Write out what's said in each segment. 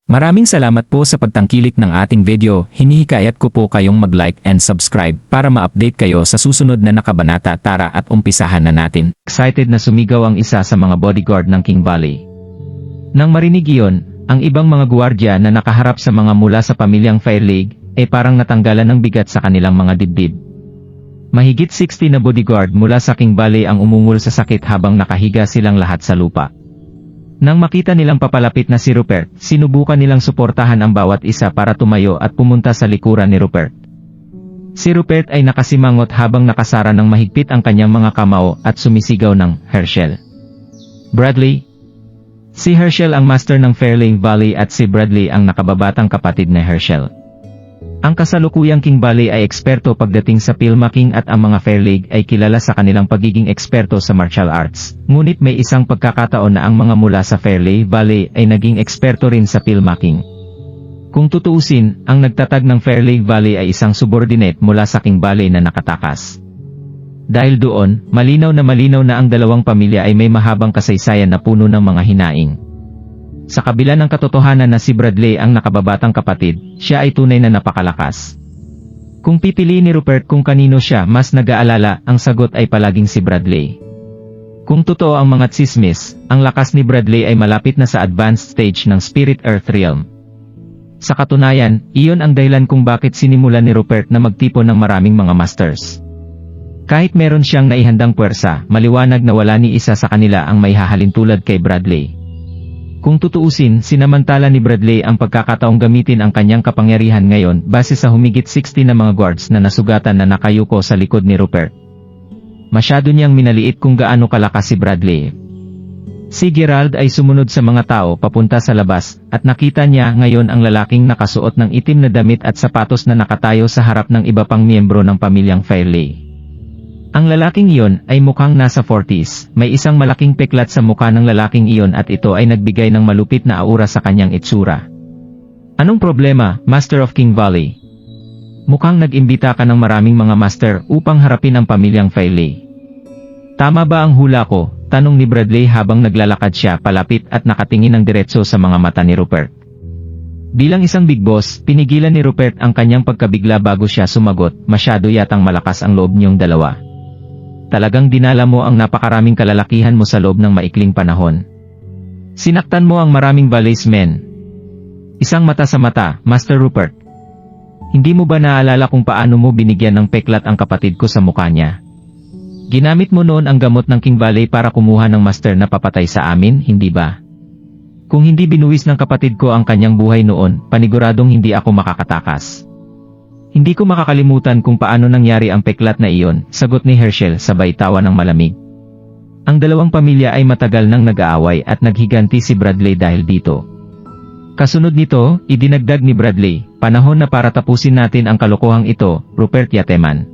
Maraming salamat po sa pagtangkilik ng ating video. Hinihikayat ko po kayong mag-like and subscribe para ma-update kayo sa susunod na nakabanata. Tara at umpisahan na natin. Excited na sumigaw ang isa sa mga bodyguard ng King Valley. Nang marinig iyon, ang ibang mga guwardiya na nakaharap sa mga mula sa pamilyang Fairleigh ay parang natanggalan ng bigat sa kanilang mga dibdib. Mahigit 60 na bodyguard mula sa King Valley ang umungol sa sakit habang nakahiga silang lahat sa lupa. Nang makita nilang papalapit na si Rupert, sinubukan nilang suportahan ang bawat isa para tumayo at pumunta sa likuran ni Rupert. Si Rupert ay nakasimangot habang nakasara ng mahigpit ang kanyang mga kamao at sumisigaw ng Herschel. Bradley. Si Herschel ang master ng Fairleigh Valley at si Bradley ang nakababatang kapatid ni Herschel. Ang kasalukuyang King Valley ay eksperto pagdating sa filmmaking at ang mga Fairleigh ay kilala sa kanilang pagiging eksperto sa martial arts. Ngunit may isang pagkakataon na ang mga mula sa Fairleigh Valley ay naging eksperto rin sa filmmaking. Kung tutuusin, ang nagtatag ng Fairleigh Valley ay isang subordinate mula sa King Valley na nakatakas. Dahil doon, malinaw na ang dalawang pamilya ay may mahabang kasaysayan na puno ng mga hinaing. Sa kabila ng katotohanan na si Bradley ang nakababatang kapatid, siya ay tunay na napakalakas. Kung pipiliin ni Rupert kung kanino siya mas nag-aalala, ang sagot ay palaging si Bradley. Kung totoo ang mga tsismis, ang lakas ni Bradley ay malapit na sa advanced stage ng Spirit Earth Realm. Sa katunayan, iyon ang dahilan kung bakit sinimulan ni Rupert na magtipon ng maraming mga masters. Kahit meron siyang naihandang puwersa, maliwanag na wala ni isa sa kanila ang maihahalin tulad kay Bradley. Kung tutuusin, sinamantala ni Bradley ang pagkakataong gamitin ang kanyang kapangyarihan ngayon base sa humigit 60 na mga guards na nasugatan na nakayuko sa likod ni Rupert. Masyado niyang minaliit kung gaano kalakas si Bradley. Si Gerald ay sumunod sa mga tao papunta sa labas, at nakita niya ngayon ang lalaking nakasuot ng itim na damit at sapatos na nakatayo sa harap ng iba pang miyembro ng pamilyang Fairleigh. Ang lalaking iyon ay mukhang nasa 40s, may isang malaking peklat sa mukha ng lalaking iyon at ito ay nagbigay ng malupit na aura sa kanyang itsura. Anong problema, Master of King Valley? Mukhang nag-imbita ka ng maraming mga master upang harapin ang pamilyang Fairleigh. Tama ba ang hula ko? Tanong ni Bradley habang naglalakad siya palapit at nakatingin ng diretso sa mga mata ni Rupert. Bilang isang big boss, pinigilan ni Rupert ang kanyang pagkabigla bago siya sumagot. Masyado yatang malakas ang loob niyong dalawa. Talagang dinala mo ang napakaraming kalalakihan mo sa loob ng maikling panahon. Sinaktan mo ang maraming Valley's men. Isang mata sa mata, Master Rupert. Hindi mo ba naalala kung paano mo binigyan ng peklat ang kapatid ko sa mukha niya? Ginamit mo noon ang gamot ng King Valley para kumuha ng master na papatay sa amin, hindi ba? Kung hindi binuwis ng kapatid ko ang kanyang buhay noon, paniguradong hindi ako makakatakas. Hindi ko makakalimutan kung paano nangyari ang peklat na iyon, sagot ni Herschel sabay tawa ng malamig. Ang dalawang pamilya ay matagal nang nag-aaway at naghiganti si Bradley dahil dito. Kasunod nito, idinagdag ni Bradley, panahon na para tapusin natin ang kalokohang ito, Rupert Yateman.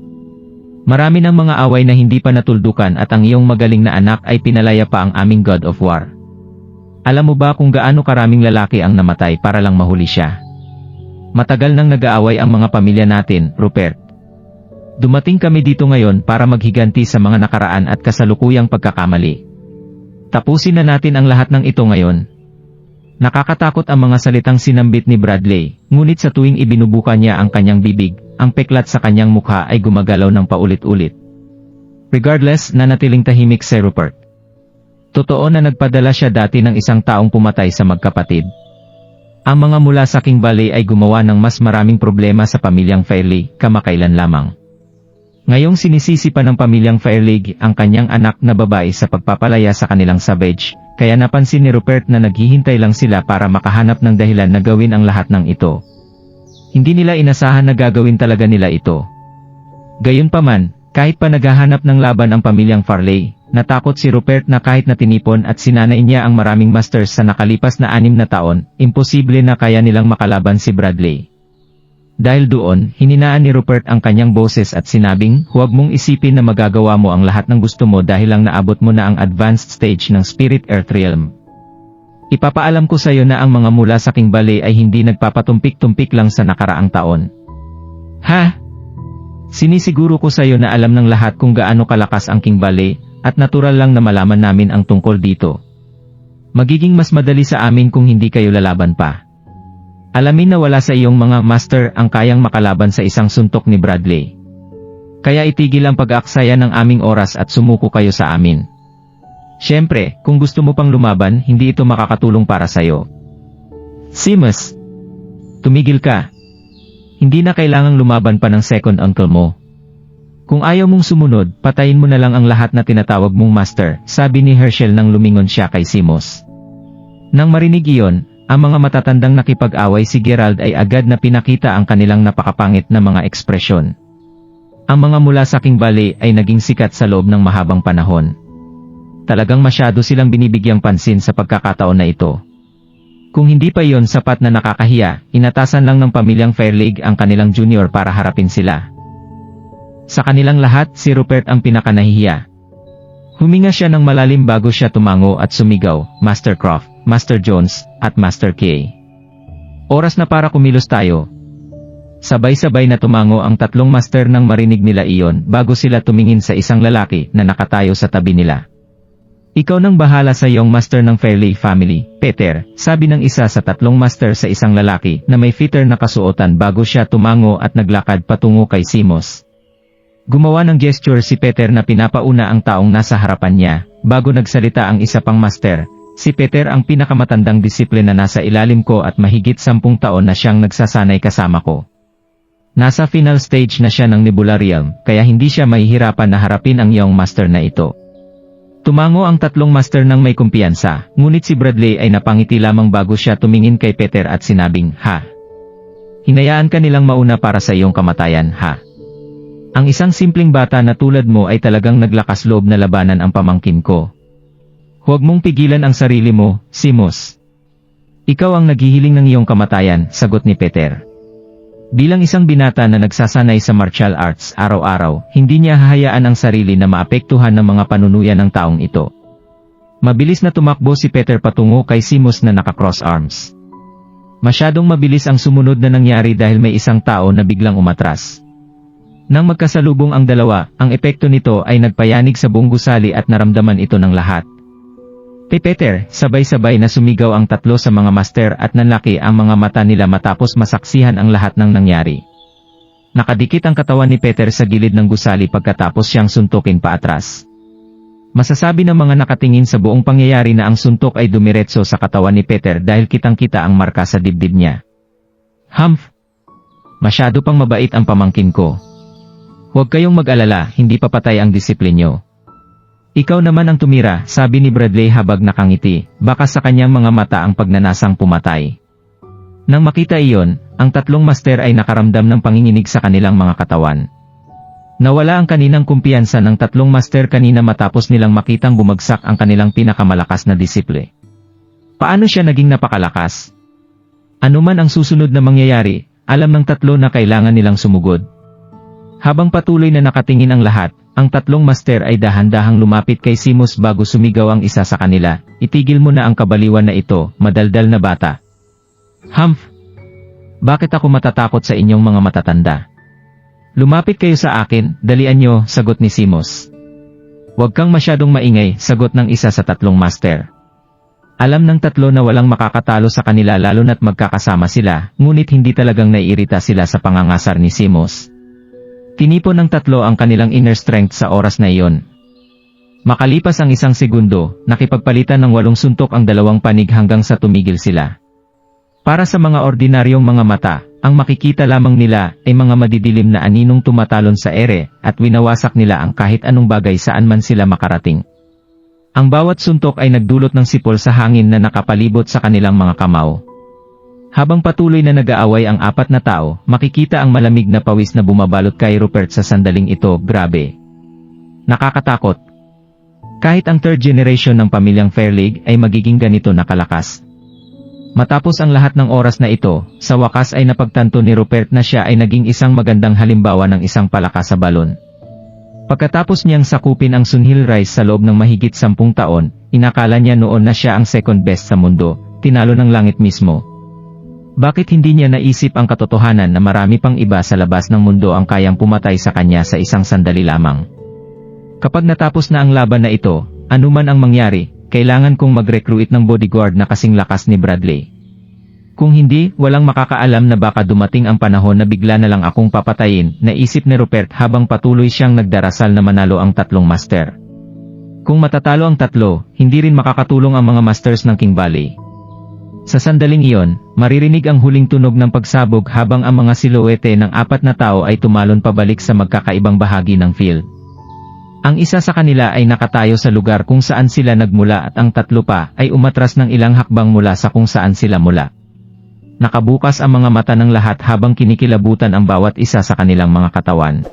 Marami ng mga away na hindi pa natuldukan at ang iyong magaling na anak ay pinalaya pa ang aming God of War. Alam mo ba kung gaano karaming lalaki ang namatay para lang mahuli siya? Matagal nang nag-aaway ang mga pamilya natin, Rupert. Dumating kami dito ngayon para maghiganti sa mga nakaraan at kasalukuyang pagkakamali. Tapusin na natin ang lahat ng ito ngayon. Nakakatakot ang mga salitang sinambit ni Bradley, ngunit sa tuwing ibinubuka niya ang kanyang bibig, ang peklat sa kanyang mukha ay gumagalaw ng paulit-ulit. Regardless, nanatiling tahimik si Rupert. Totoo na nagpadala siya dati ng isang taong pumatay sa magkapatid. Ang mga mula sa King Valley ay gumawa ng mas maraming problema sa pamilyang Fairleigh, kamakailan lamang. Ngayong sinisisi pa ng pamilyang Fairleigh ang kanyang anak na babae sa pagpapalaya sa kanilang savage, kaya napansin ni Rupert na naghihintay lang sila para makahanap ng dahilan na gawin ang lahat ng ito. Hindi nila inasahan na gagawin talaga nila ito. Gayunpaman, kahit pa naghahanap ng laban ang pamilyang Fairleigh, natakot si Rupert na kahit na tinipon at sinanay niya ang maraming masters sa nakalipas na 6 na taon, imposible na kaya nilang makalaban si Bradley. Dahil doon, hininaan ni Rupert ang kanyang boses at sinabing, huwag mong isipin na magagawa mo ang lahat ng gusto mo dahil lang naabot mo na ang advanced stage ng Spirit Earth Realm. Ipapaalam ko sa iyo na ang mga mula sa King Valley ay hindi nagpapatumpik-tumpik lang sa nakaraang taon. Ha? Sinisiguro ko sa iyo na alam ng lahat kung gaano kalakas ang King Valley, at natural lang na malaman namin ang tungkol dito. Magiging mas madali sa amin kung hindi kayo lalaban pa. Alamin na wala sa iyong mga master ang kayang makalaban sa isang suntok ni Bradley. Kaya itigil ang pag-aaksaya ng aming oras at sumuko kayo sa amin. Siyempre, kung gusto mo pang lumaban, hindi ito makakatulong para sa'yo. Seamus, tumigil ka. Hindi na kailangang lumaban pa ng second uncle mo. Kung ayaw mong sumunod, patayin mo na lang ang lahat na tinatawag mong master, sabi ni Herschel nang lumingon siya kay Seamus. Nang marinig iyon, ang mga matatandang nakipag-away si Gerald ay agad na pinakita ang kanilang napakapangit na mga ekspresyon. Ang mga mula sa King Valley ay naging sikat sa loob ng mahabang panahon. Talagang masyado silang binibigyang pansin sa pagkakataon na ito. Kung hindi pa iyon sapat na nakakahiya, inatasan lang ng pamilyang Fairleigh ang kanilang junior para harapin sila. Sa kanilang lahat, si Rupert ang pinakanahihiya. Huminga siya ng malalim bago siya tumango at sumigaw, Master Croft, Master Jones, at Master K. Oras na para kumilos tayo. Sabay-sabay na tumango ang tatlong master nang marinig nila iyon bago sila tumingin sa isang lalaki na nakatayo sa tabi nila. Ikaw nang bahala sa iyong master ng Fairleigh family, Peter, sabi ng isa sa tatlong master sa isang lalaki na may fitter na kasuotan bago siya tumango at naglakad patungo kay Seamus. Gumawa ng gesture si Peter na pinapauna ang taong nasa harapan niya, bago nagsalita ang isa pang master. Si Peter ang pinakamatandang disiplina nasa ilalim ko at mahigit 10 taon na siyang nagsasanay kasama ko. Nasa final stage na siya ng Nebula Realm, kaya hindi siya mahihirapan na harapin ang iyong master na ito. Tumango ang tatlong master ng may kumpiyansa, ngunit si Bradley ay napangiti lamang bago siya tumingin kay Peter at sinabing, Ha? Hinayaan ka nilang mauna para sa iyong kamatayan, ha? Ang isang simpleng bata na tulad mo ay talagang naglakas loob na labanan ang pamangkin ko. Huwag mong pigilan ang sarili mo, Seamus. Ikaw ang naghihiling ng iyong kamatayan, sagot ni Peter. Bilang isang binata na nagsasanay sa martial arts araw-araw, hindi niya hahayaan ang sarili na maapektuhan ng mga panunuyan ng taong ito. Mabilis na tumakbo si Peter patungo kay Seamus na naka-cross arms. Masyadong mabilis ang sumunod na nangyari dahil may isang tao na biglang umatras. Nang magkasalubong ang dalawa, ang epekto nito ay nagpayanig sa buong gusali at naramdaman ito ng lahat. Kay Peter, sabay-sabay na sumigaw ang tatlo sa mga master at nanlaki ang mga mata nila matapos masaksihan ang lahat ng nangyari. Nakadikit ang katawan ni Peter sa gilid ng gusali pagkatapos siyang suntukin paatras. Masasabi ng mga nakatingin sa buong pangyayari na ang suntok ay dumiretso sa katawan ni Peter dahil kitang-kita ang marka sa dibdib niya. Humph! Masyado pang mabait ang pamangkin ko. Huwag kayong mag-alala, hindi papatay ang disiplinyo. Ikaw naman ang tumira, sabi ni Bradley habang nakangiti, baka sa kanyang mga mata ang pagnanasang pumatay. Nang makita iyon, ang tatlong master ay nakaramdam ng panginginig sa kanilang mga katawan. Nawala ang kaninang kumpiyansa ng tatlong master kanina matapos nilang makitang bumagsak ang kanilang pinakamalakas na disiple. Paano siya naging napakalakas? Ano man ang susunod na mangyayari, alam ng tatlo na kailangan nilang sumugod. Habang patuloy na nakatingin ang lahat, ang tatlong master ay dahan-dahang lumapit kay Seamus bago sumigaw ang isa sa kanila, itigil mo na ang kabaliwan na ito, madaldal na bata. Humph! Bakit ako matatakot sa inyong mga matatanda? Lumapit kayo sa akin, dalian nyo, sagot ni Seamus. Huwag kang masyadong maingay, sagot ng isa sa tatlong master. Alam ng tatlo na walang makakatalo sa kanila lalo na't magkakasama sila, ngunit hindi talagang naiirita sila sa pangangasar ni Seamus. Tinipon ng tatlo ang kanilang inner strength sa oras na iyon. Makalipas ang isang segundo, nakipagpalitan ng 8 suntok ang dalawang panig hanggang sa tumigil sila. Para sa mga ordinaryong mga mata, ang makikita lamang nila ay mga madidilim na aninong tumatalon sa ere at winawasak nila ang kahit anong bagay saan man sila makarating. Ang bawat suntok ay nagdulot ng sipol sa hangin na nakapalibot sa kanilang mga kamao. Habang patuloy na nag-aaway ang 4 na tao, makikita ang malamig na pawis na bumabalot kay Rupert sa sandaling ito, grabe. Nakakatakot. Kahit ang third generation ng pamilyang Fairleigh ay magiging ganito nakalakas. Matapos ang lahat ng oras na ito, sa wakas ay napagtanto ni Rupert na siya ay naging isang magandang halimbawa ng isang palakas sa balon. Pagkatapos niyang sakupin ang Sunhill Rise sa loob ng mahigit 10 taon, inakala niya noon na siya ang second best sa mundo, tinalo ng langit mismo. Bakit hindi niya naisip ang katotohanan na marami pang iba sa labas ng mundo ang kayang pumatay sa kanya sa isang sandali lamang? Kapag natapos na ang laban na ito, anuman ang mangyari, kailangan kong mag-recruit ng bodyguard na kasing lakas ni Bradley. Kung hindi, walang makakaalam na baka dumating ang panahon na bigla na lang akong papatayin, naisip ni Rupert habang patuloy siyang nagdarasal na manalo ang tatlong master. Kung matatalo ang tatlo, hindi rin makakatulong ang mga masters ng King Valley. Sa sandaling iyon, maririnig ang huling tunog ng pagsabog habang ang mga silhouette ng apat na tao ay tumalon pabalik sa magkakaibang bahagi ng field. Ang isa sa kanila ay nakatayo sa lugar kung saan sila nagmula at ang tatlo pa ay umatras ng ilang hakbang mula sa kung saan sila mula. Nakabukas ang mga mata ng lahat habang kinikilabutan ang bawat isa sa kanilang mga katawan.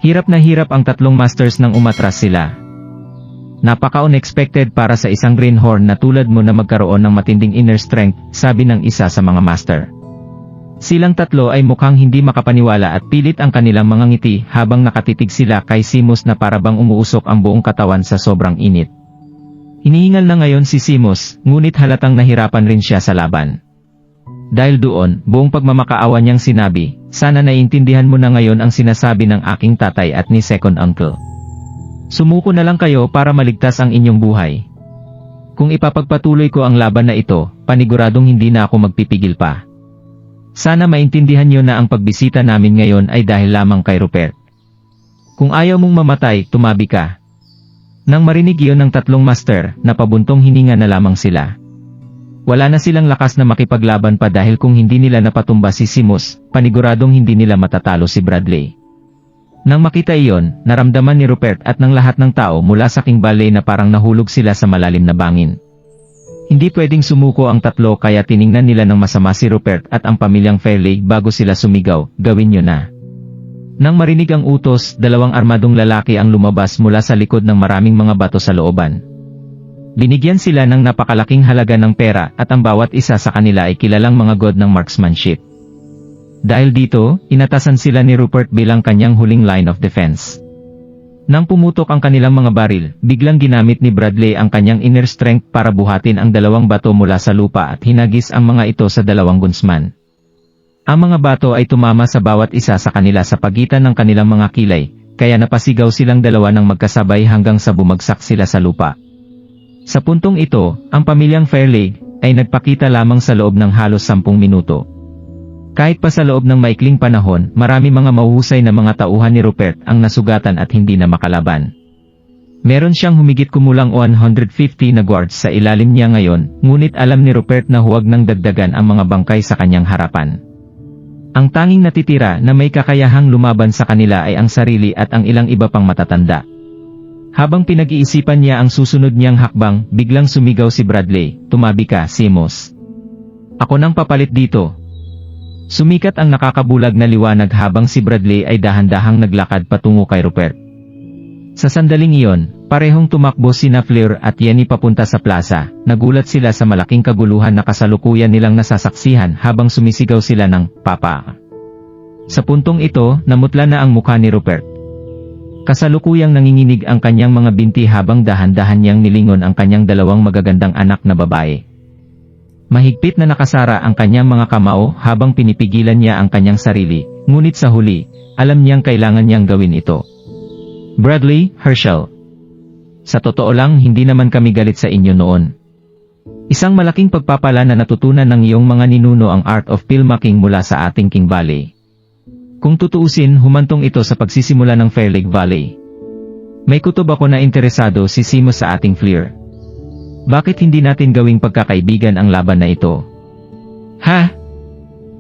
Hirap na hirap ang tatlong masters nang umatras sila. Napaka-unexpected para sa isang greenhorn na tulad mo na magkaroon ng matinding inner strength, sabi ng isa sa mga master. Silang tatlo ay mukhang hindi makapaniwala at pilit ang kanilang mga ngiti habang nakatitig sila kay Seamus na parabang umuusok ang buong katawan sa sobrang init. Hinihingal na ngayon si Seamus, ngunit halatang nahirapan rin siya sa laban. Dahil doon, buong pagmamakaawa niyang sinabi, sana naiintindihan mo na ngayon ang sinasabi ng aking tatay at ni second uncle. Sumuko na lang kayo para maligtas ang inyong buhay. Kung ipapagpatuloy ko ang laban na ito, paniguradong hindi na ako magpipigil pa. Sana maintindihan niyo na ang pagbisita namin ngayon ay dahil lamang kay Rupert. Kung ayaw mong mamatay, tumabi ka. Nang marinig iyon ng tatlong master, napabuntong hininga na lamang sila. Wala na silang lakas na makipaglaban pa dahil kung hindi nila napatumba si Seamus, paniguradong hindi nila matatalo si Bradley. Nang makita iyon, naramdaman ni Rupert at ng lahat ng tao mula sa King Valley na parang nahulog sila sa malalim na bangin. Hindi pwedeng sumuko ang tatlo kaya tiningnan nila ng masama si Rupert at ang pamilyang Fairley bago sila sumigaw, gawin nyo na. Nang marinig ang utos, dalawang armadong lalaki ang lumabas mula sa likod ng maraming mga bato sa looban. Binigyan sila ng napakalaking halaga ng pera at ang bawat isa sa kanila ay kilalang mga god ng marksmanship. Dahil dito, inatasan sila ni Rupert bilang kanyang huling line of defense. Nang pumutok ang kanilang mga baril, biglang ginamit ni Bradley ang kanyang inner strength para buhatin ang dalawang bato mula sa lupa at hinagis ang mga ito sa dalawang gunsman. Ang mga bato ay tumama sa bawat isa sa kanila sa pagitan ng kanilang mga kilay, kaya napasigaw silang dalawa ng magkasabay hanggang sa bumagsak sila sa lupa. Sa puntong ito, ang pamilyang Fairley ay nagpakita lamang sa loob ng halos 10 minuto. Kahit pa sa loob ng maikling panahon, marami mga mahuhusay na mga tauhan ni Rupert ang nasugatan at hindi na makalaban. Meron siyang humigit kumulang 150 na guards sa ilalim niya ngayon, ngunit alam ni Rupert na huwag nang dagdagan ang mga bangkay sa kanyang harapan. Ang tanging natitira na may kakayahang lumaban sa kanila ay ang sarili at ang ilang iba pang matatanda. Habang pinag-iisipan niya ang susunod niyang hakbang, biglang sumigaw si Bradley, tumabi ka, Seamus. Ako nang papalit dito. Sumikat ang nakakabulag na liwanag habang si Bradley ay dahan-dahang naglakad patungo kay Rupert. Sa sandaling iyon, parehong tumakbo sina Fleur at Yenny papunta sa plaza. Nagulat sila sa malaking kaguluhan na kasalukuyan nilang nasasaksihan habang sumisigaw sila ng, Papa. Sa puntong ito, namutla na ang mukha ni Rupert. Kasalukuyang nanginginig ang kanyang mga binti habang dahan-dahan niyang nilingon ang kanyang dalawang magagandang anak na babae. Mahigpit na nakasara ang kanyang mga kamao habang pinipigilan niya ang kanyang sarili, ngunit sa huli, alam niyang kailangan niyang gawin ito. Bradley, Herschel. Sa totoo lang hindi naman kami galit sa inyo noon. Isang malaking pagpapala na natutunan ng iyong mga ninuno ang art of filmmaking mula sa ating King Valley. Kung tutuusin, humantong ito sa pagsisimula ng Fairley Valley. May kutob ako na interesado si Seamus sa ating Fleur. Bakit hindi natin gawing pagkakaibigan ang laban na ito? Ha?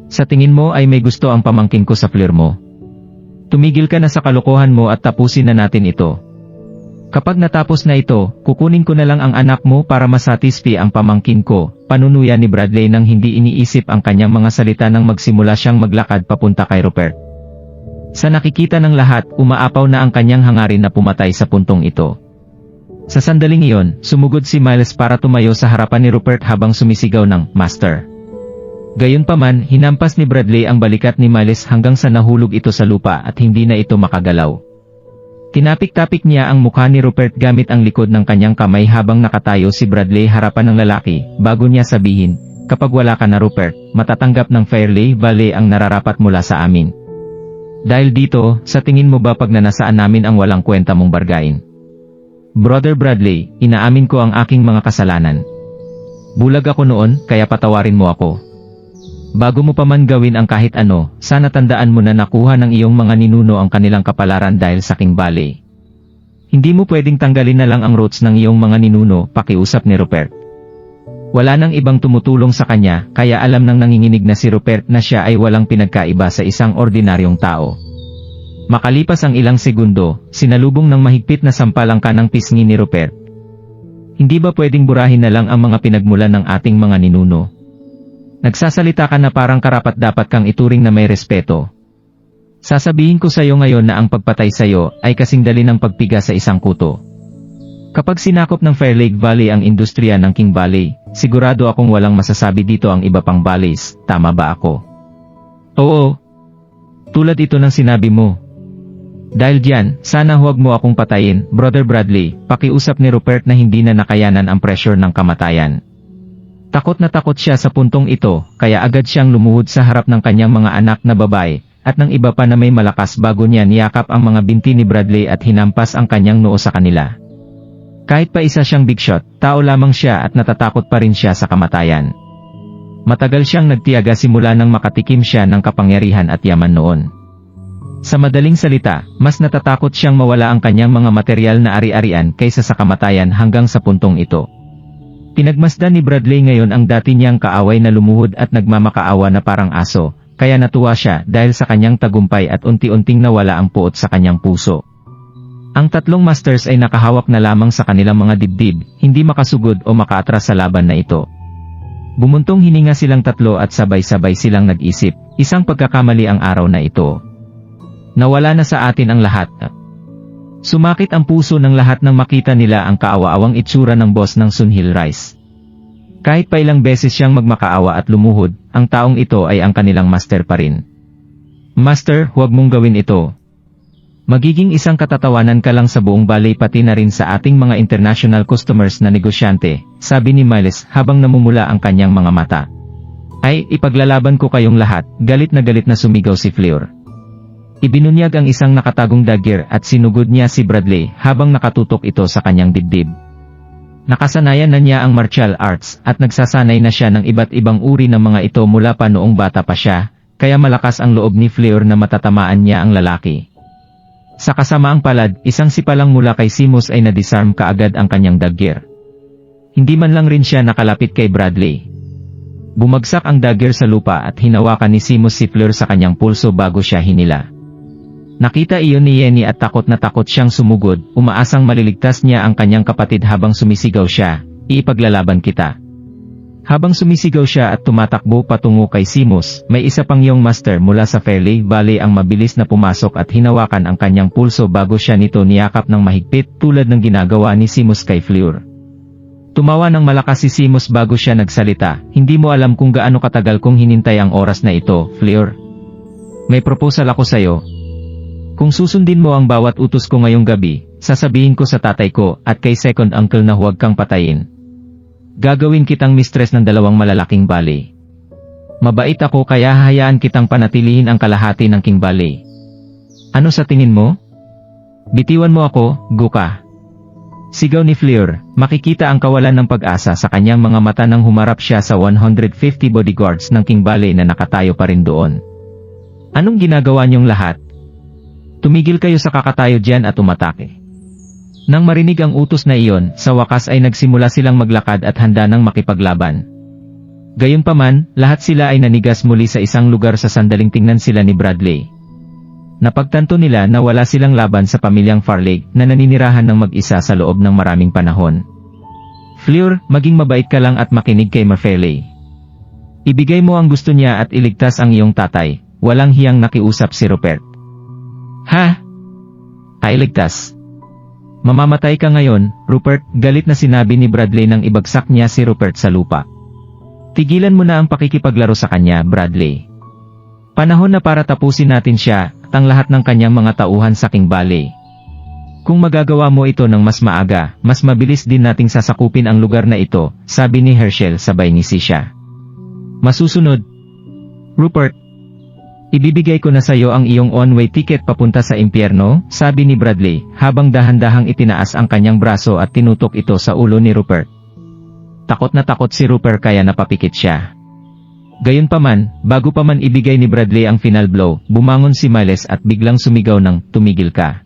Sa tingin mo ay may gusto ang pamangkin ko sa Fleur mo? Tumigil ka na sa kalokohan mo at tapusin na natin ito. Kapag natapos na ito, kukunin ko na lang ang anak mo para masatisfy ang pamangkin ko, panunuya ni Bradley nang hindi iniisip ang kanyang mga salita nang magsimula siyang maglakad papunta kay Rupert. Sa nakikita ng lahat, umaapaw na ang kanyang hangarin na pumatay sa puntong ito. Sa sandaling iyon, sumugod si Miles para tumayo sa harapan ni Rupert habang sumisigaw ng, Master. Gayunpaman, hinampas ni Bradley ang balikat ni Miles hanggang sa nahulog ito sa lupa at hindi na ito makagalaw. Tinapik-tapik niya ang mukha ni Rupert gamit ang likod ng kanyang kamay habang nakatayo si Bradley harapan ng lalaki, bago niya sabihin, kapag wala ka na Rupert, matatanggap ng Fairley Valley ang nararapat mula sa amin. Dahil dito, sa tingin mo ba pag nanasaan namin ang walang kwenta mong bargain? Brother Bradley, inaamin ko ang aking mga kasalanan. Bulag ako noon, kaya patawarin mo ako. Bago mo pa man gawin ang kahit ano, sana tandaan mo na nakuha ng iyong mga ninuno ang kanilang kapalaran dahil sa King Valley. Hindi mo pwedeng tanggalin na lang ang roots ng iyong mga ninuno, pakiusap ni Rupert. Wala nang ibang tumutulong sa kanya, kaya alam nang nanginginig na si Rupert na siya ay walang pinagkaiba sa isang ordinaryong tao. Makalipas ang ilang segundo, sinalubong ng mahigpit na sampal ang kanang pisngi ni Rupert. Hindi ba pwedeng burahin na lang ang mga pinagmulan ng ating mga ninuno? Nagsasalita ka na parang karapat-dapat kang ituring na may respeto. Sasabihin ko sa iyo ngayon na ang pagpatay sa iyo ay kasing dali ng pagpiga sa isang kuto. Kapag sinakop ng Fair Lake Valley ang industriya ng King Valley, sigurado akong walang masasabi dito ang iba pang valleys, tama ba ako? Oo. Tulad ito ng sinabi mo. Dahil diyan, sana huwag mo akong patayin, Brother Bradley, pakiusap ni Rupert na hindi na nakayanan ang pressure ng kamatayan. Takot na takot siya sa puntong ito, kaya agad siyang lumuhod sa harap ng kanyang mga anak na babae, at ng iba pa na may malakas bago niya niyakap ang mga binti ni Bradley at hinampas ang kanyang noo sa kanila. Kahit pa isa siyang big shot, tao lamang siya at natatakot pa rin siya sa kamatayan. Matagal siyang nagtiyaga simula nang makatikim siya ng kapangyarihan at yaman noon. Sa madaling salita, mas natatakot siyang mawala ang kanyang mga materyal na ari-arian kaysa sa kamatayan hanggang sa puntong ito. Pinagmasdan ni Bradley ngayon ang dati niyang kaaway na lumuhod at nagmamakaawa na parang aso, kaya natuwa siya dahil sa kanyang tagumpay at unti-unting nawala ang puot sa kanyang puso. Ang tatlong masters ay nakahawak na lamang sa kanilang mga dibdib, hindi makasugod o makaatras sa laban na ito. Bumuntong hininga silang tatlo at sabay-sabay silang nag-isip, isang pagkakamali ang araw na ito. Nawala na sa atin ang lahat. Sumakit ang puso ng lahat nang makita nila ang kaawa-awang itsura ng boss ng Sunhill Rice. Kahit pa ilang beses siyang magmakaawa at lumuhod, ang taong ito ay ang kanilang master pa rin. Master, huwag mong gawin ito. Magiging isang katatawanan ka lang sa buong balay pati na rin sa ating mga international customers na negosyante, sabi ni Miles habang namumula ang kanyang mga mata. Ay, ipaglalaban ko kayong lahat, galit na sumigaw si Fleur. Ibinunyag ang isang nakatagong dagger at sinugod niya si Bradley habang nakatutok ito sa kanyang dibdib. Nakasanayan na niya ang martial arts at nagsasanay na siya ng iba't ibang uri ng mga ito mula pa noong bata pa siya, kaya malakas ang loob ni Fleur na matatamaan niya ang lalaki. Sa kasamaang palad, isang sipalang mula kay Seamus ay na-disarm kaagad ang kanyang dagger. Hindi man lang rin siya nakalapit kay Bradley. Bumagsak ang dagger sa lupa at hinawakan ni Seamus si Fleur sa kanyang pulso bago siya hinila. Nakita iyon ni Yenny at takot na takot siyang sumugod, umaasang maliligtas niya ang kanyang kapatid habang sumisigaw siya, iipaglalaban kita. Habang sumisigaw siya at tumatakbo patungo kay Seamus, may isa pang young master mula sa Fair Lake Valley ang mabilis na pumasok at hinawakan ang kanyang pulso bago siya nito niyakap ng mahigpit tulad ng ginagawa ni Seamus kay Fleur. Tumawa ng malakas si Seamus bago siya nagsalita, hindi mo alam kung gaano katagal kong hinintay ang oras na ito, Fleur. May proposal ako sa'yo. Kung susundin mo ang bawat utos ko ngayong gabi, sasabihin ko sa tatay ko at kay second uncle na huwag kang patayin. Gagawin kitang mistress ng dalawang malalaking balay. Mabait ako kaya hahayaan kitang panatilihin ang kalahati ng King Valley. Ano sa tingin mo? Bitiwan mo ako, Guka. Sigaw ni Fleur, makikita ang kawalan ng pag-asa sa kanyang mga mata nang humarap siya sa 150 bodyguards ng King Valley na nakatayo pa rin doon. Anong ginagawa niyong lahat? Tumigil kayo sa kakatayo diyan at umatake. Nang marinig ang utos na iyon, sa wakas ay nagsimula silang maglakad at handa nang makipaglaban. Gayunpaman, lahat sila ay nanigas muli sa isang lugar sa sandaling tingnan sila ni Bradley. Napagtanto nila na wala silang laban sa pamilyang Farley na naninirahan ng mag-isa sa loob ng maraming panahon. Fleur, maging mabait ka lang at makinig kay Mafeley. Ibigay mo ang gusto niya at iligtas ang iyong tatay, walang hiyang nakiusap si Rupert. Ha? Iligtas. Mamamatay ka ngayon, Rupert, galit na sinabi ni Bradley nang ibagsak niya si Rupert sa lupa. Tigilan mo na ang pakikipaglaro sa kanya, Bradley. Panahon na para tapusin natin siya, at ang lahat ng kanyang mga tauhan sa King Valley. Kung magagawa mo ito ng mas maaga, mas mabilis din nating sasakupin ang lugar na ito, sabi ni Herschel sabay ngisi siya. Masusunod. Rupert, ibibigay ko na sa iyo ang iyong one-way ticket papunta sa impyerno, sabi ni Bradley, habang dahan-dahang itinaas ang kanyang braso at tinutok ito sa ulo ni Rupert. Takot na takot si Rupert kaya napapikit siya. Gayunpaman, bago pa man ibigay ni Bradley ang final blow, bumangon si Miles at biglang sumigaw ng, "Tumigil ka."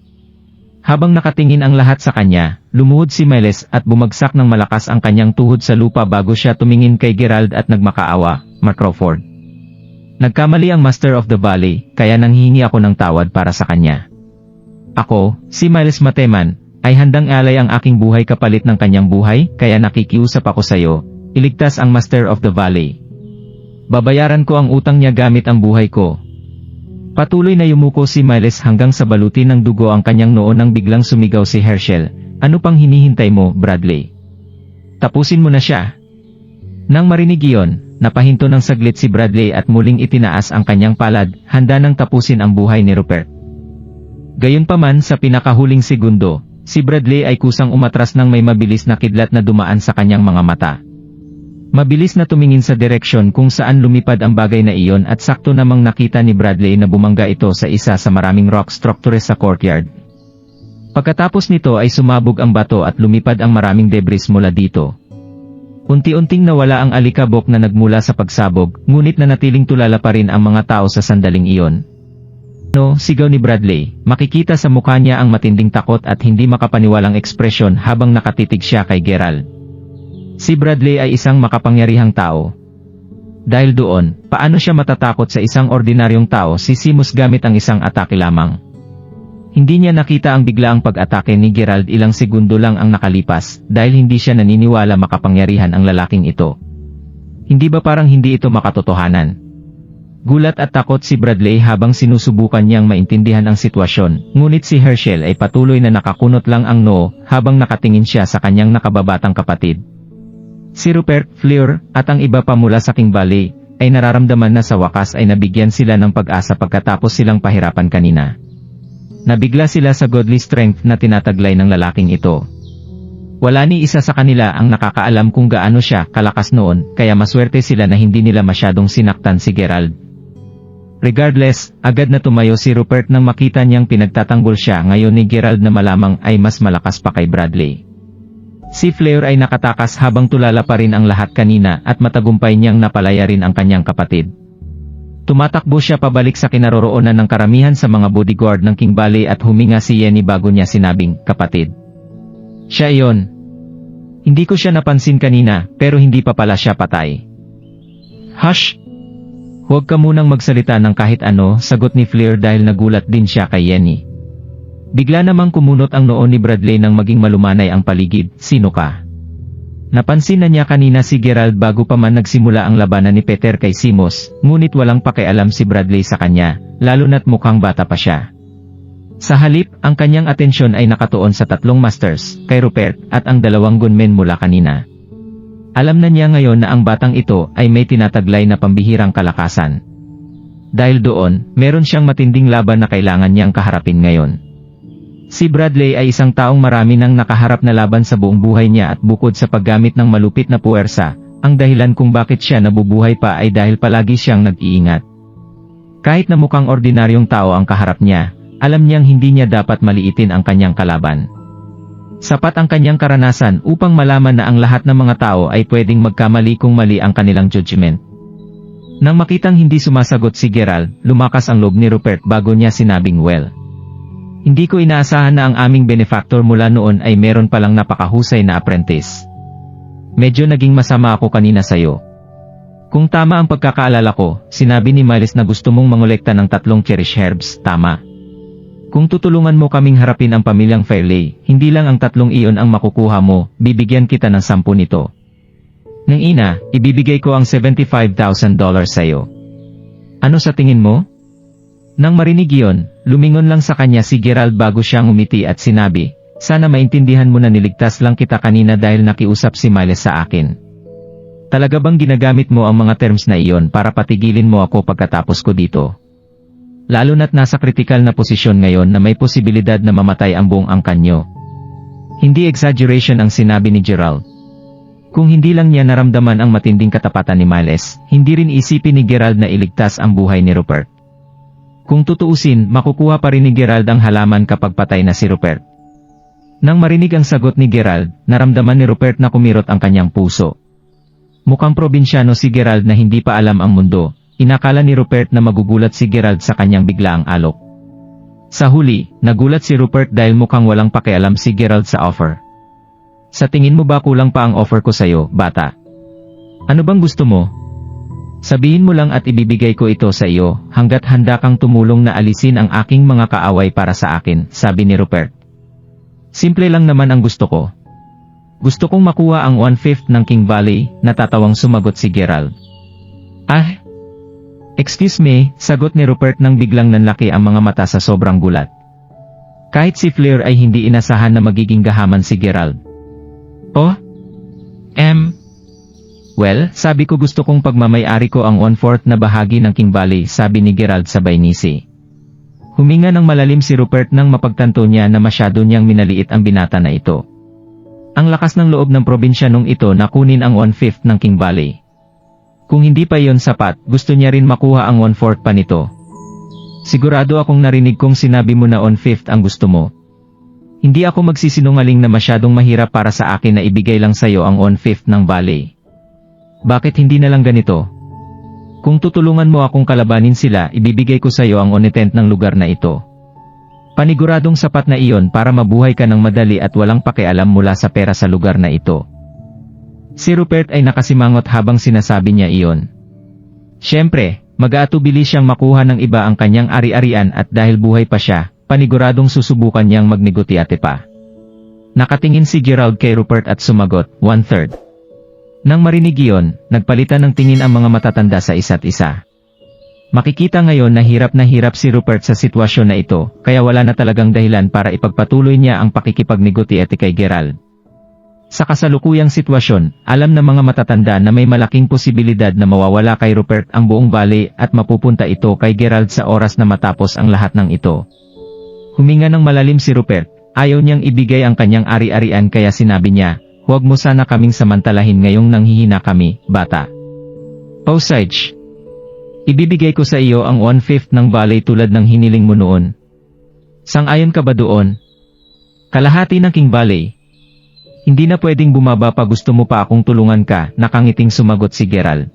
Habang nakatingin ang lahat sa kanya, lumuhod si Miles at bumagsak ng malakas ang kanyang tuhod sa lupa bago siya tumingin kay Gerald at nagmakaawa, "Mark Crawford. Nagkamali ang Master of the Valley, kaya nanghihingi ako ng tawad para sa kanya. Ako, si Miles Mateman, ay handang alay ang aking buhay kapalit ng kanyang buhay, kaya nakikiusap ako sa iyo, iligtas ang Master of the Valley. Babayaran ko ang utang niya gamit ang buhay ko." Patuloy na yumuko si Miles hanggang sa balutin ng dugo ang kanyang noo nang biglang sumigaw si Herschel, "Ano pang hinihintay mo, Bradley? Tapusin mo na siya." Nang marinig iyon, napahinto ng saglit si Bradley at muling itinaas ang kanyang palad, handa nang tapusin ang buhay ni Rupert. Gayunpaman sa pinakahuling segundo, si Bradley ay kusang umatras ng may mabilis na kidlat na dumaan sa kanyang mga mata. Mabilis na tumingin sa direksyon kung saan lumipad ang bagay na iyon at sakto namang nakita ni Bradley na bumangga ito sa isa sa maraming rock structures sa courtyard. Pagkatapos nito ay sumabog ang bato at lumipad ang maraming debris mula dito. Unti-unting nawala ang alikabok na nagmula sa pagsabog, ngunit nanatiling tulala pa rin ang mga tao sa sandaling iyon. "No," sigaw ni Bradley, makikita sa mukha niya ang matinding takot at hindi makapaniwalang ekspresyon habang nakatitig siya kay Gerald. Si Bradley ay isang makapangyarihang tao. Dahil doon, paano siya matatakot sa isang ordinaryong tao? Si Seamus gamit ang isang atake lamang. Hindi niya nakita ang biglaang pag-atake ni Gerald, ilang segundo lang ang nakalipas, dahil hindi siya naniniwala makapangyarihan ang lalaking ito. Hindi ba parang hindi ito makatotohanan? Gulat at takot si Bradley habang sinusubukan niyang maintindihan ang sitwasyon, ngunit si Herschel ay patuloy na nakakunot lang ang noo habang nakatingin siya sa kanyang nakababatang kapatid. Si Rupert, Fleur, at ang iba pa mula sa King Valley, ay nararamdaman na sa wakas ay nabigyan sila ng pag-asa pagkatapos silang pahirapan kanina. Nabigla sila sa godly strength na tinataglay ng lalaking ito. Wala ni isa sa kanila ang nakakaalam kung gaano siya kalakas noon, kaya maswerte sila na hindi nila masyadong sinaktan si Gerald. Regardless, agad na tumayo si Rupert nang makita niyang pinagtatanggol siya ngayon ni Gerald na malamang ay mas malakas pa kay Bradley. Si Fleur ay nakatakas habang tulala pa rin ang lahat kanina at matagumpay niyang napalaya rin ang kanyang kapatid. Tumatakbo siya pabalik sa kinaroroonan ng karamihan sa mga bodyguard ng King Valley at huminga si Yenny bago niya sinabing, "Kapatid. Siya iyon. Hindi ko siya napansin kanina, pero hindi pa pala siya patay." "Hush! Huwag ka munang magsalita ng kahit ano," sagot ni Fleur dahil nagulat din siya kay Yenny. Bigla namang kumunot ang noo ni Bradley nang maging malumanay ang paligid. "Sino ka?" Napansin na niya kanina si Gerald bago pa man nagsimula ang labanan ni Peter kay Seamus, ngunit walang pakialam si Bradley sa kanya, lalo na't mukhang bata pa siya. Sa halip, ang kanyang atensyon ay nakatuon sa tatlong masters, kay Rupert, at ang dalawang gunmen mula kanina. Alam na niya ngayon na ang batang ito ay may tinataglay na pambihirang kalakasan. Dahil doon, meron siyang matinding laban na kailangan niyang kaharapin ngayon. Si Bradley ay isang taong marami nang nakaharap na laban sa buong buhay niya at bukod sa paggamit ng malupit na puwersa, ang dahilan kung bakit siya nabubuhay pa ay dahil palagi siyang nag-iingat. Kahit na mukhang ordinaryong tao ang kaharap niya, alam niyang hindi niya dapat maliitin ang kanyang kalaban. Sapat ang kanyang karanasan upang malaman na ang lahat ng mga tao ay pwedeng magkamali kung mali ang kanilang judgment. Nang makitang hindi sumasagot si Gerald, lumakas ang loob ni Rupert bago niya sinabing, "Well, hindi ko inaasahan na ang aming benefactor mula noon ay meron palang napakahusay na apprentice. Medyo naging masama ako kanina sayo. Kung tama ang pagkakaalala ko, sinabi ni Miles na gusto mong mangolekta ng 3 cherish herbs, tama? Kung tutulungan mo kaming harapin ang pamilyang Fairley, hindi lang ang 3 iyon ang makukuha mo, bibigyan kita ng 10 nito. Nang ina, ibibigay ko ang $75,000 sayo. Ano sa tingin mo?" Nang marinig iyon, lumingon lang sa kanya si Gerald bago siyang umiti at sinabi, "Sana maintindihan mo na niligtas lang kita kanina dahil nakiusap si Miles sa akin. Talaga bang ginagamit mo ang mga terms na iyon para patigilin mo ako pagkatapos ko dito? Lalo na't nasa kritikal na posisyon ngayon na may posibilidad na mamatay ang buong angkan nyo." Hindi exaggeration ang sinabi ni Gerald. Kung hindi lang niya naramdaman ang matinding katapatan ni Miles, hindi rin isipin ni Gerald na iligtas ang buhay ni Rupert. Kung tutuusin, makukuha pa rin ni Gerald ang halaman kapag patay na si Rupert. Nang marinig ang sagot ni Gerald, naramdaman ni Rupert na kumirot ang kanyang puso. Mukhang probinsyano si Gerald na hindi pa alam ang mundo. Inakala ni Rupert na magugulat si Gerald sa kanyang biglaang alok. Sa huli, nagulat si Rupert dahil mukhang walang pakialam si Gerald sa offer. Sa tingin mo ba kulang pa ang offer ko sa'yo, bata? Ano bang gusto mo? Sabihin mo lang at ibibigay ko ito sa iyo, hanggat handa kang tumulong na alisin ang aking mga kaaway para sa akin, sabi ni Rupert. Simple lang naman ang gusto ko. Gusto kong makuha ang 1/5 ng King Valley, natatawang sumagot si Gerald. Ah? Excuse me, sagot ni Rupert nang biglang nanlaki ang mga mata sa sobrang gulat. Kahit si Fleur ay hindi inasahan na magiging gahaman si Gerald. Oh? Well, sabi ko gusto kong pagmamay-ari ko ang 1/4 na bahagi ng King Valley, sabi ni Gerald sabay ngisi. Huminga ng malalim si Rupert nang mapagtanto niya na masyado niyang minaliit ang binata na ito. Ang lakas ng loob ng probinsyanong ito na kunin ang 1/5 ng King Valley. Kung hindi pa iyon sapat, gusto niya rin makuha ang 1/4 pa nito. Sigurado akong narinig kong sinabi mo na 1/5 ang gusto mo. Hindi ako magsisinungaling na masyadong mahirap para sa akin na ibigay lang sa'yo ang 1/5 ng Valley. Bakit hindi na lang ganito? Kung tutulungan mo akong kalabanin sila, ibibigay ko sa'yo ang 1/10 ng lugar na ito. Paniguradong sapat na iyon para mabuhay ka ng madali at walang pakialam mula sa pera sa lugar na ito. Si Rupert ay nakasimangot habang sinasabi niya iyon. Siyempre, mag-aatubili siyang makuha ng iba ang kanyang ari-arian at dahil buhay pa siya, paniguradong susubukan niyang magnegosyo pa. Nakatingin si Gerald kay Rupert at sumagot, 1/3. Nang marinig iyon, nagpalitan ng tingin ang mga matatanda sa isa't isa. Makikita ngayon na hirap si Rupert sa sitwasyon na ito, kaya wala na talagang dahilan para ipagpatuloy niya ang pakikipagnegosyo kay Gerald. Sa kasalukuyang sitwasyon, alam ng mga matatanda na may malaking posibilidad na mawawala kay Rupert ang buong valley at mapupunta ito kay Gerald sa oras na matapos ang lahat ng ito. Huminga ng malalim si Rupert, ayaw niyang ibigay ang kanyang ari-arian kaya sinabi niya, huwag mo sana kaming samantalahin ngayong nanghihina kami, bata. Osage. Ibibigay ko sa iyo ang 1/5 ng valley tulad ng hiniling mo noon. Sang-ayon ka ba doon? Kalahati ng King Valley. Hindi na pwedeng bumaba pa gusto mo pa akong tulungan ka, nakangiting sumagot si Gerald.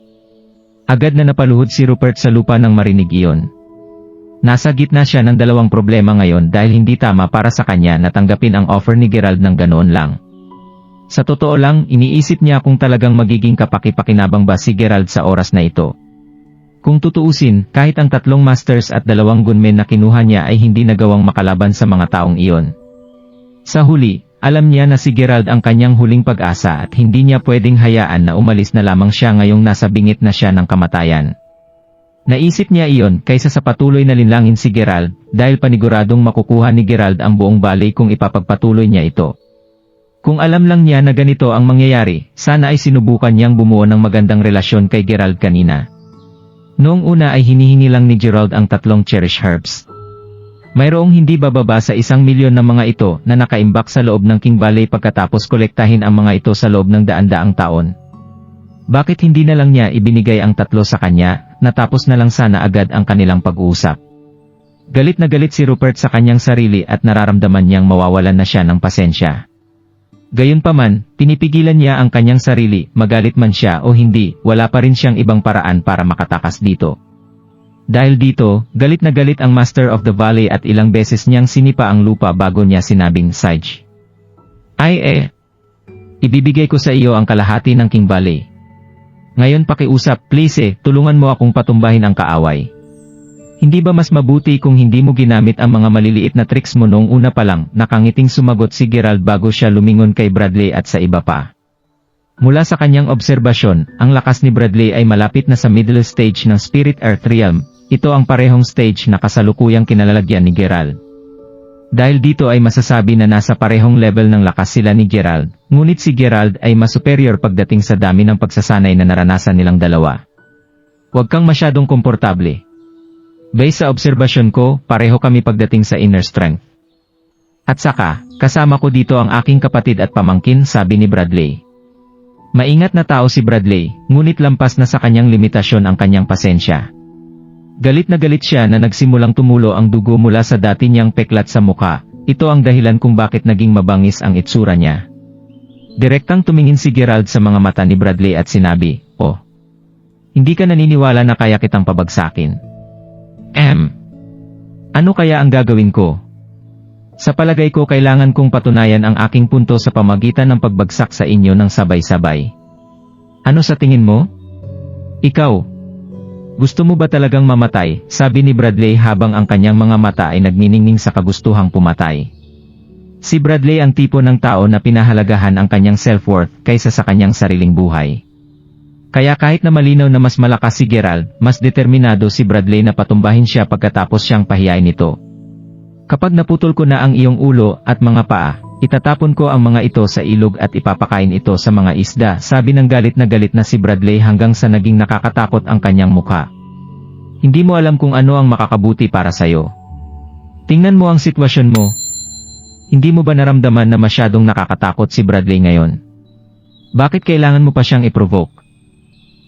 Agad na napaluhod si Rupert sa lupa nang marinig iyon. Nasa gitna siya ng dalawang problema ngayon dahil hindi tama para sa kanya na tanggapin ang offer ni Gerald ng ganoon lang. Sa totoo lang, iniisip niya kung talagang magiging kapaki-pakinabang ba si Gerald sa oras na ito. Kung tutuusin, kahit ang 3 masters at 2 gunmen na kinuha niya ay hindi nagawang makalaban sa mga taong iyon. Sa huli, alam niya na si Gerald ang kanyang huling pag-asa at hindi niya pwedeng hayaan na umalis na lamang siya ngayong nasa bingit na siya ng kamatayan. Naisip niya iyon kaysa sa patuloy na linlangin si Gerald, dahil paniguradong makukuha ni Gerald ang buong valley kung ipapagpatuloy niya ito. Kung alam lang niya na ganito ang mangyayari, sana ay sinubukan niyang bumuo ng magandang relasyon kay Gerald kanina. Noong una ay hinihingi lang ni Gerald ang 3 cherished herbs. Mayroong hindi bababa sa 1 milyon ng mga ito na nakaimbak sa loob ng King Valley pagkatapos kolektahin ang mga ito sa loob ng daan-daang taon. Bakit hindi na lang niya ibinigay ang 3 sa kanya, natapos na lang sana agad ang kanilang pag-uusap. Galit na galit si Rupert sa kanyang sarili at nararamdaman niyang mawawalan na siya ng pasensya. Gayunpaman, pinipigilan niya ang kanyang sarili, magalit man siya o hindi, wala pa rin siyang ibang paraan para makatakas dito. Dahil dito, galit na galit ang Master of the Valley at ilang beses niyang sinipa ang lupa bago niya sinabing, Sage. Ibibigay ko sa iyo ang kalahati ng King Valley. Ngayon pakiusap, please tulungan mo akong patumbahin ang kaaway. Hindi ba mas mabuti kung hindi mo ginamit ang mga maliliit na tricks mo noong una pa lang, nakangiting sumagot si Gerald bago siya lumingon kay Bradley at sa iba pa. Mula sa kanyang obserbasyon, ang lakas ni Bradley ay malapit na sa middle stage ng Spirit Earth Realm, ito ang parehong stage na kasalukuyang kinalalagyan ni Gerald. Dahil dito ay masasabi na nasa parehong level ng lakas sila ni Gerald, ngunit si Gerald ay mas superior pagdating sa dami ng pagsasanay na naranasan nilang dalawa. Huwag kang masyadong komportable. Based sa obserbasyon ko, pareho kami pagdating sa inner strength. At saka, kasama ko dito ang aking kapatid at pamangkin, sabi ni Bradley. Maingat na tao si Bradley, ngunit lampas na sa kanyang limitasyon ang kanyang pasensya. Galit na galit siya na nagsimulang tumulo ang dugo mula sa dati niyang peklat sa mukha, ito ang dahilan kung bakit naging mabangis ang itsura niya. Direktang tumingin si Gerald sa mga mata ni Bradley at sinabi, oh. Hindi ka naniniwala na kaya kitang pabagsakin. Ano kaya ang gagawin ko? Sa palagay ko kailangan kong patunayan ang aking punto sa pamagitan ng pagbagsak sa inyo ng sabay-sabay. Ano sa tingin mo? Ikaw. Gusto mo ba talagang mamatay? Sabi ni Bradley habang ang kanyang mga mata ay nagniningning sa kagustuhang pumatay. Si Bradley ang tipo ng tao na pinahalagahan ang kanyang self-worth kaysa sa kanyang sariling buhay. Kaya kahit na malinaw na mas malakas si Gerald, mas determinado si Bradley na patumbahin siya pagkatapos siyang pahiyain nito. Kapag naputol ko na ang iyong ulo at mga paa, itatapon ko ang mga ito sa ilog at ipapakain ito sa mga isda, sabi ng galit na si Bradley hanggang sa naging nakakatakot ang kanyang mukha. Hindi mo alam kung ano ang makakabuti para sayo. Tingnan mo ang sitwasyon mo. Hindi mo ba naramdaman na masyadong nakakatakot si Bradley ngayon? Bakit kailangan mo pa siyang i-provoke?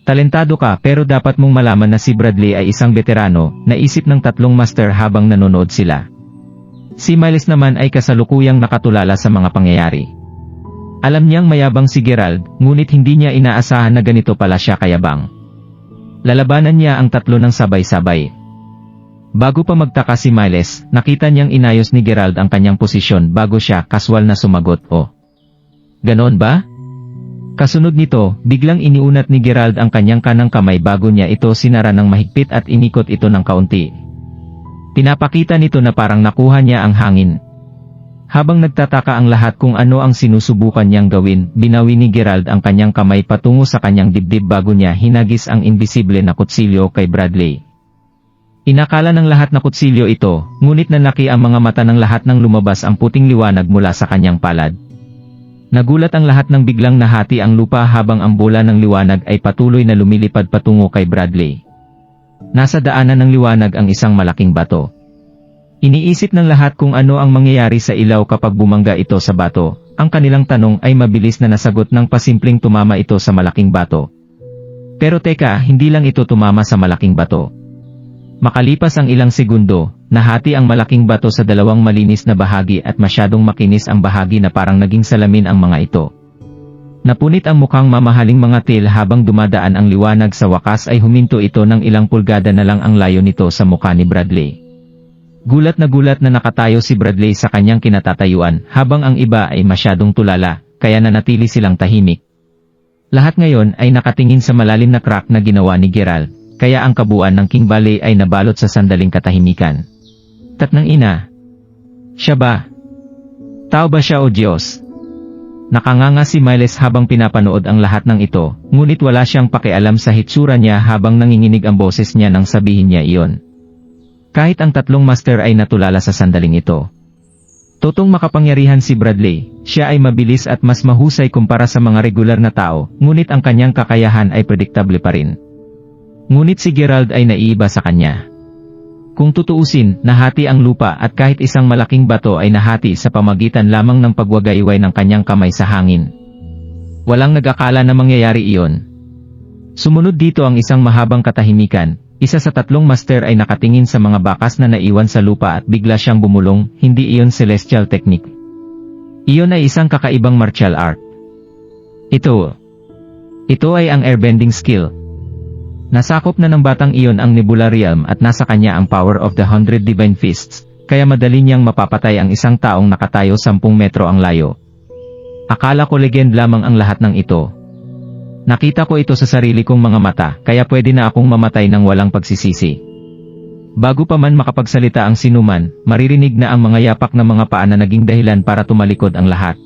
Talentado ka pero dapat mong malaman na si Bradley ay isang veterano, naisip ng tatlong master habang nanonood sila. Si Miles naman ay kasalukuyang nakatulala sa mga pangyayari. Alam niyang mayabang si Gerald, ngunit hindi niya inaasahan na ganito pala siya kayabang. Lalabanan niya ang tatlo ng sabay-sabay. Bago pa magtaka si Miles, nakita niyang inayos ni Gerald ang kanyang posisyon bago siya kaswal na sumagot, "Oh. Ganon ba?" Kasunod nito, biglang iniunat ni Gerald ang kanyang kanang kamay bago niya ito sinara ng mahigpit at inikot ito ng kaunti. Pinapakita nito na parang nakuha niya ang hangin. Habang nagtataka ang lahat kung ano ang sinusubukan niyang gawin, binawi ni Gerald ang kanyang kamay patungo sa kanyang dibdib bago niya hinagis ang invisible na kutsilyo kay Bradley. Inakala ng lahat na kutsilyo ito, ngunit nanlaki ang mga mata ng lahat nang lumabas ang puting liwanag mula sa kanyang palad. Nagulat ang lahat nang biglang nahati ang lupa habang ang bola ng liwanag ay patuloy na lumilipad patungo kay Bradley. Nasa daanan ng liwanag ang isang malaking bato. Iniisip ng lahat kung ano ang mangyayari sa ilaw kapag bumangga ito sa bato. Ang kanilang tanong ay mabilis na nasagot ng pasimpleng tumama ito sa malaking bato. Pero teka, hindi lang ito tumama sa malaking bato. Makalipas ang ilang segundo, nahati ang malaking bato sa dalawang malinis na bahagi at masyadong makinis ang bahagi na parang naging salamin ang mga ito. Napunit ang mukhang mamahaling mga til habang dumadaan ang liwanag, sa wakas ay huminto ito ng ilang pulgada na lang ang layo nito sa mukha ni Bradley. Gulat na nakatayo si Bradley sa kanyang kinatatayuan habang ang iba ay masyadong tulala, kaya nanatili silang tahimik. Lahat ngayon ay nakatingin sa malalim na crack na ginawa ni Gerald. Kaya ang kabuuan ng King Valley ay nabalot sa sandaling katahimikan. Tatnang ina. Siya ba? Tao ba siya o Diyos? Nakanganga si Miles habang pinapanood ang lahat ng ito, ngunit wala siyang pakialam sa hitsura niya habang nanginginig ang boses niya nang sabihin niya iyon. Kahit ang tatlong master ay natulala sa sandaling ito. Totong makapangyarihan si Bradley, siya ay mabilis at mas mahusay kumpara sa mga regular na tao, ngunit ang kanyang kakayahan ay predictable pa rin. Ngunit si Gerald ay naiiba sa kanya. Kung tutuusin, nahati ang lupa at kahit isang malaking bato ay nahati sa pamagitan lamang ng pagwagaiway ng kanyang kamay sa hangin. Walang nag-akala na mangyayari iyon. Sumunod dito ang isang mahabang katahimikan. Isa sa tatlong master ay nakatingin sa mga bakas na naiwan sa lupa at bigla siyang bumulong, hindi iyon celestial technique. Iyon ay isang kakaibang martial art. Ito ay ang airbending skill. Nasakop na ng batang iyon ang Nebula Realm at nasa kanya ang power of the 100 Divine Fists, kaya madali niyang mapapatay ang isang taong nakatayo 10 metro ang layo. Akala ko legend lamang ang lahat ng ito. Nakita ko ito sa sarili kong mga mata, kaya pwede na akong mamatay ng walang pagsisisi. Bago pa man makapagsalita ang sinuman, maririnig na ang mga yapak na mga paa na naging dahilan para tumalikod ang lahat.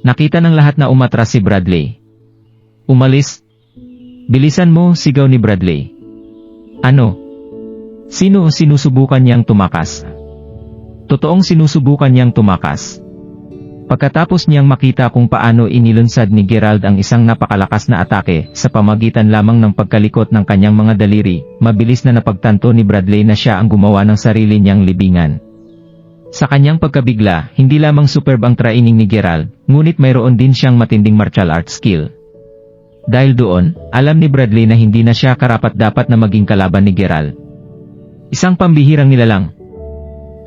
Nakita ng lahat na umatras si Bradley. Umalis. Bilisan mo, sigaw ni Bradley. Ano? Sino sinusubukan niyang tumakas? Totoong sinusubukan niyang tumakas. Pagkatapos niyang makita kung paano inilunsad ni Gerald ang isang napakalakas na atake, sa pamagitan lamang ng pagkalikot ng kanyang mga daliri, mabilis na napagtanto ni Bradley na siya ang gumawa ng sarili niyang libingan. Sa kanyang pagkabigla, hindi lamang superb ang training ni Gerald, ngunit mayroon din siyang matinding martial arts skill. Dahil doon, alam ni Bradley na hindi na siya karapat-dapat na maging kalaban ni Gerald. Isang pambihirang nilalang.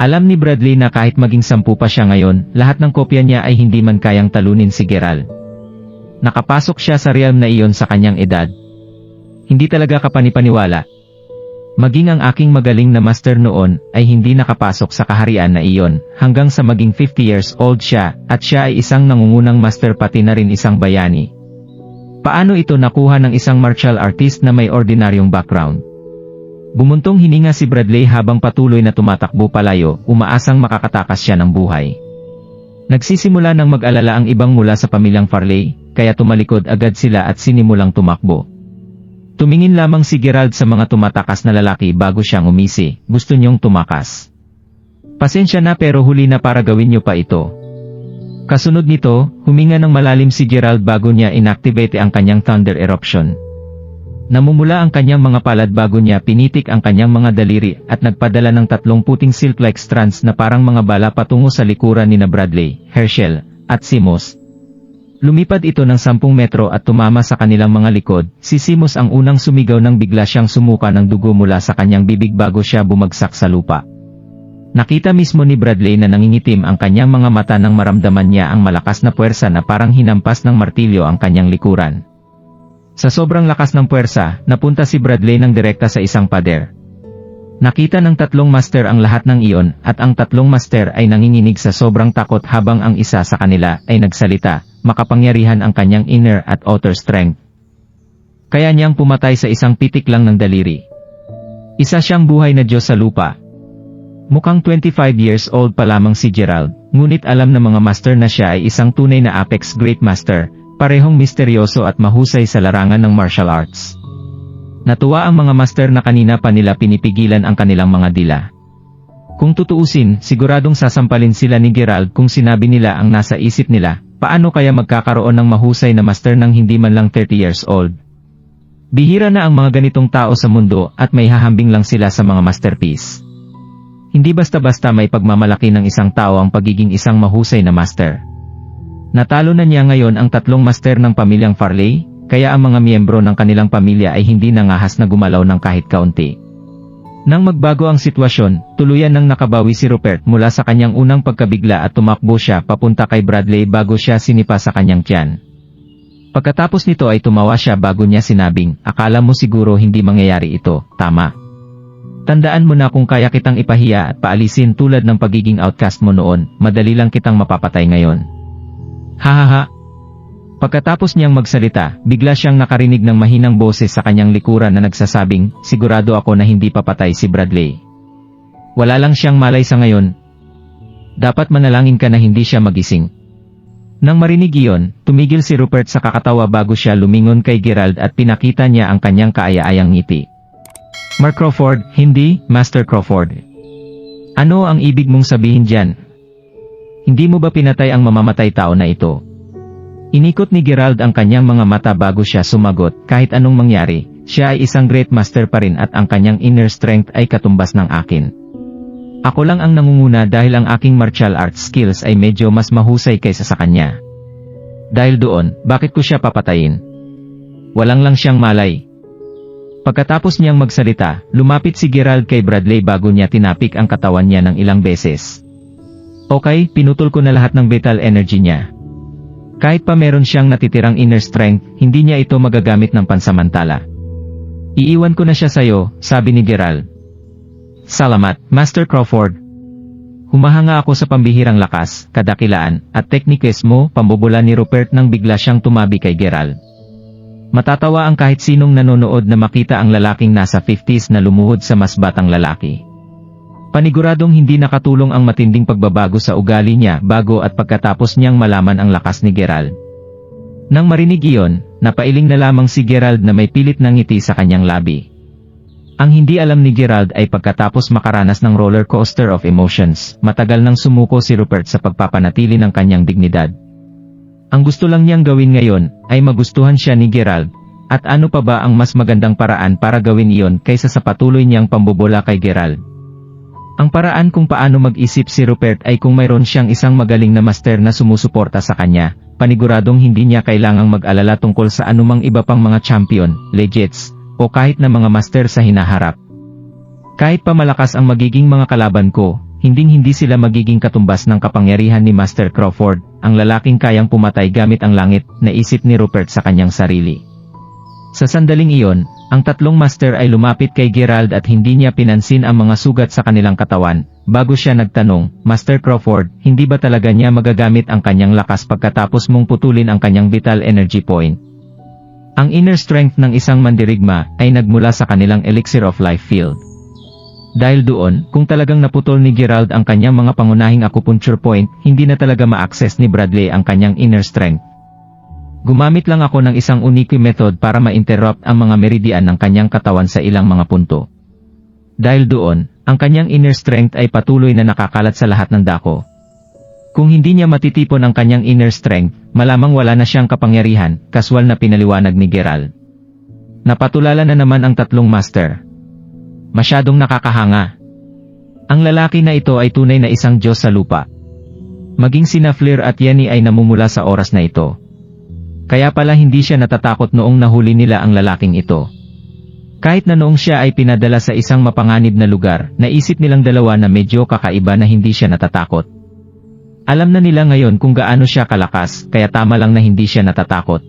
Alam ni Bradley na kahit maging 10 pa siya ngayon, lahat ng kopya niya ay hindi man kayang talunin si Gerald. Nakapasok siya sa realm na iyon sa kanyang edad. Hindi talaga kapanipaniwala. Maging ang aking magaling na master noon ay hindi nakapasok sa kaharian na iyon hanggang sa maging 50 years old siya at siya ay isang nangungunang master pati na rin isang bayani. Paano ito nakuha ng isang martial artist na may ordinaryong background? Bumuntong hininga si Bradley habang patuloy na tumatakbo palayo, umaasang makakatakas siya ng buhay. Nagsisimula ng mag-alala ang ibang mula sa pamilyang Farley, kaya tumalikod agad sila at sinimulang tumakbo. Tumingin lamang si Gerald sa mga tumatakas na lalaki bago siyang umisi, gusto niyong tumakas. Pasensya na pero huli na para gawin niyo pa ito. Kasunod nito, huminga ng malalim si Gerald bago niya inactivate ang kanyang thunder eruption. Namumula ang kanyang mga palad bago niya pinitik ang kanyang mga daliri at nagpadala ng 3 puting silk-like strands na parang mga bala patungo sa likuran ni Bradley, Herschel, at Simos. Lumipad ito ng 10 metro at tumama sa kanilang mga likod. Si Simos ang unang sumigaw nang bigla siyang sumuka ng dugo mula sa kanyang bibig bago siya bumagsak sa lupa. Nakita mismo ni Bradley na nangingitim ang kanyang mga mata nang maramdaman niya ang malakas na puwersa na parang hinampas ng martilyo ang kanyang likuran. Sa sobrang lakas ng puwersa, napunta si Bradley ng direkta sa isang pader. Nakita ng 3 master ang lahat ng iyon at ang 3 master ay nanginginig sa sobrang takot habang ang isa sa kanila ay nagsalita, makapangyarihan ang kanyang inner at outer strength. Kaya niyang pumatay sa isang pitik lang ng daliri. Isa siyang buhay na Diyos sa lupa. Mukhang 25 years old pa lamang si Gerald, ngunit alam ng mga master na siya ay isang tunay na Apex Great Master, parehong misteryoso at mahusay sa larangan ng martial arts. Natuwa ang mga master na kanina pa nila pinipigilan ang kanilang mga dila. Kung tutuusin, siguradong sasampalin sila ni Gerald kung sinabi nila ang nasa isip nila, paano kaya magkakaroon ng mahusay na master ng hindi man lang 30 years old? Bihira na ang mga ganitong tao sa mundo at may hahambing lang sila sa mga masterpiece. Hindi basta-basta may pagmamalaki ng isang tao ang pagiging isang mahusay na master. Natalo na niya ngayon ang 3 master ng pamilyang Farley, kaya ang mga miyembro ng kanilang pamilya ay hindi nangahas na gumalaw ng kahit kaunti. Nang magbago ang sitwasyon, tuluyan nang nakabawi si Rupert mula sa kanyang unang pagkabigla at tumakbo siya papunta kay Bradley bago siya sinipa sa kanyang tiyan. Pagkatapos nito ay tumawa siya bago niya sinabing, akala mo siguro hindi mangyayari ito, tama? Tandaan mo na kung kaya kitang ipahiya at paalisin tulad ng pagiging outcast mo noon, madali lang kitang mapapatay ngayon. Hahaha. Pagkatapos niyang magsalita, bigla siyang nakarinig ng mahinang boses sa kanyang likuran na nagsasabing, sigurado ako na hindi papatay si Bradley. Wala lang siyang malay sa ngayon. Dapat manalangin ka na hindi siya magising. Nang marinig iyon, tumigil si Rupert sa kakatawa bago siya lumingon kay Gerald at pinakita niya ang kanyang kaaya-ayang ngiti. Mark Crawford, hindi, Master Crawford. Ano ang ibig mong sabihin diyan? Hindi mo ba pinatay ang mamamatay tao na ito? Inikot ni Gerald ang kanyang mga mata bago siya sumagot, kahit anong mangyari, siya ay isang great master pa rin at ang kanyang inner strength ay katumbas ng akin. Ako lang ang nangunguna dahil ang aking martial arts skills ay medyo mas mahusay kaysa sa kanya. Dahil doon, bakit ko siya papatayin? Walang lang siyang malay. Pagkatapos niyang magsalita, lumapit si Gerald kay Bradley bago niya tinapik ang katawan niya ng ilang beses. Okay, pinutol ko na lahat ng vital energy niya. Kahit pa meron siyang natitirang inner strength, hindi niya ito magagamit ng pansamantala. Iiwan ko na siya sayo, sabi ni Gerald. Salamat, Master Crawford. Humahanga ako sa pambihirang lakas, kadakilaan, at teknikes mo, pambubula ni Rupert nang bigla siyang tumabi kay Gerald. Matatawa ang kahit sinong nanonood na makita ang lalaking nasa 50s na lumuhod sa mas batang lalaki. Paniguradong hindi nakatulong ang matinding pagbabago sa ugali niya bago at pagkatapos niyang malaman ang lakas ni Gerald. Nang marinig iyon, napailing na lamang si Gerald na may pilit na ngiti sa kanyang labi. Ang hindi alam ni Gerald ay pagkatapos makaranas ng roller coaster of emotions, matagal nang sumuko si Rupert sa pagpapanatili ng kanyang dignidad. Ang gusto lang niyang gawin ngayon ay magustuhan siya ni Gerald, at ano pa ba ang mas magandang paraan para gawin iyon kaysa sa patuloy niyang pambobola kay Gerald. Ang paraan kung paano mag-isip si Rupert ay kung mayroon siyang isang magaling na master na sumusuporta sa kanya, paniguradong hindi niya kailangang mag-alala tungkol sa anumang iba pang mga champion, legends, o kahit na mga master sa hinaharap. Kahit pa malakas ang magiging mga kalaban ko, hinding-hindi sila magiging katumbas ng kapangyarihan ni Master Crawford, ang lalaking kayang pumatay gamit ang langit, naisip ni Rupert sa kanyang sarili. Sa sandaling iyon, ang tatlong master ay lumapit kay Gerald at hindi niya pinansin ang mga sugat sa kanilang katawan. Bago siya nagtanong, Master Crawford, hindi ba talaga niya magagamit ang kanyang lakas pagkatapos mong putulin ang kanyang vital energy point? Ang inner strength ng isang mandirigma ay nagmula sa kanilang elixir of life field. Dahil doon, kung talagang naputol ni Gerald ang kanyang mga pangunahing acupuncture point, hindi na talaga ma-access ni Bradley ang kanyang inner strength. Gumamit lang ako ng isang unique method para ma-interrupt ang mga meridian ng kanyang katawan sa ilang mga punto. Dahil doon, ang kanyang inner strength ay patuloy na nakakalat sa lahat ng dako. Kung hindi niya matitipon ang kanyang inner strength, malamang wala na siyang kapangyarihan, kaswal na pinaliwanag ni Gerald. Napatulala na naman ang tatlong master. Masyadong nakakahanga. Ang lalaki na ito ay tunay na isang Diyos sa lupa. Maging sina Fleur at Yenny ay namumula sa oras na ito. Kaya pala hindi siya natatakot noong nahuli nila ang lalaking ito. Kahit na noong siya ay pinadala sa isang mapanganib na lugar, naisip nilang dalawa na medyo kakaiba na hindi siya natatakot. Alam na nila ngayon kung gaano siya kalakas, kaya tama lang na hindi siya natatakot.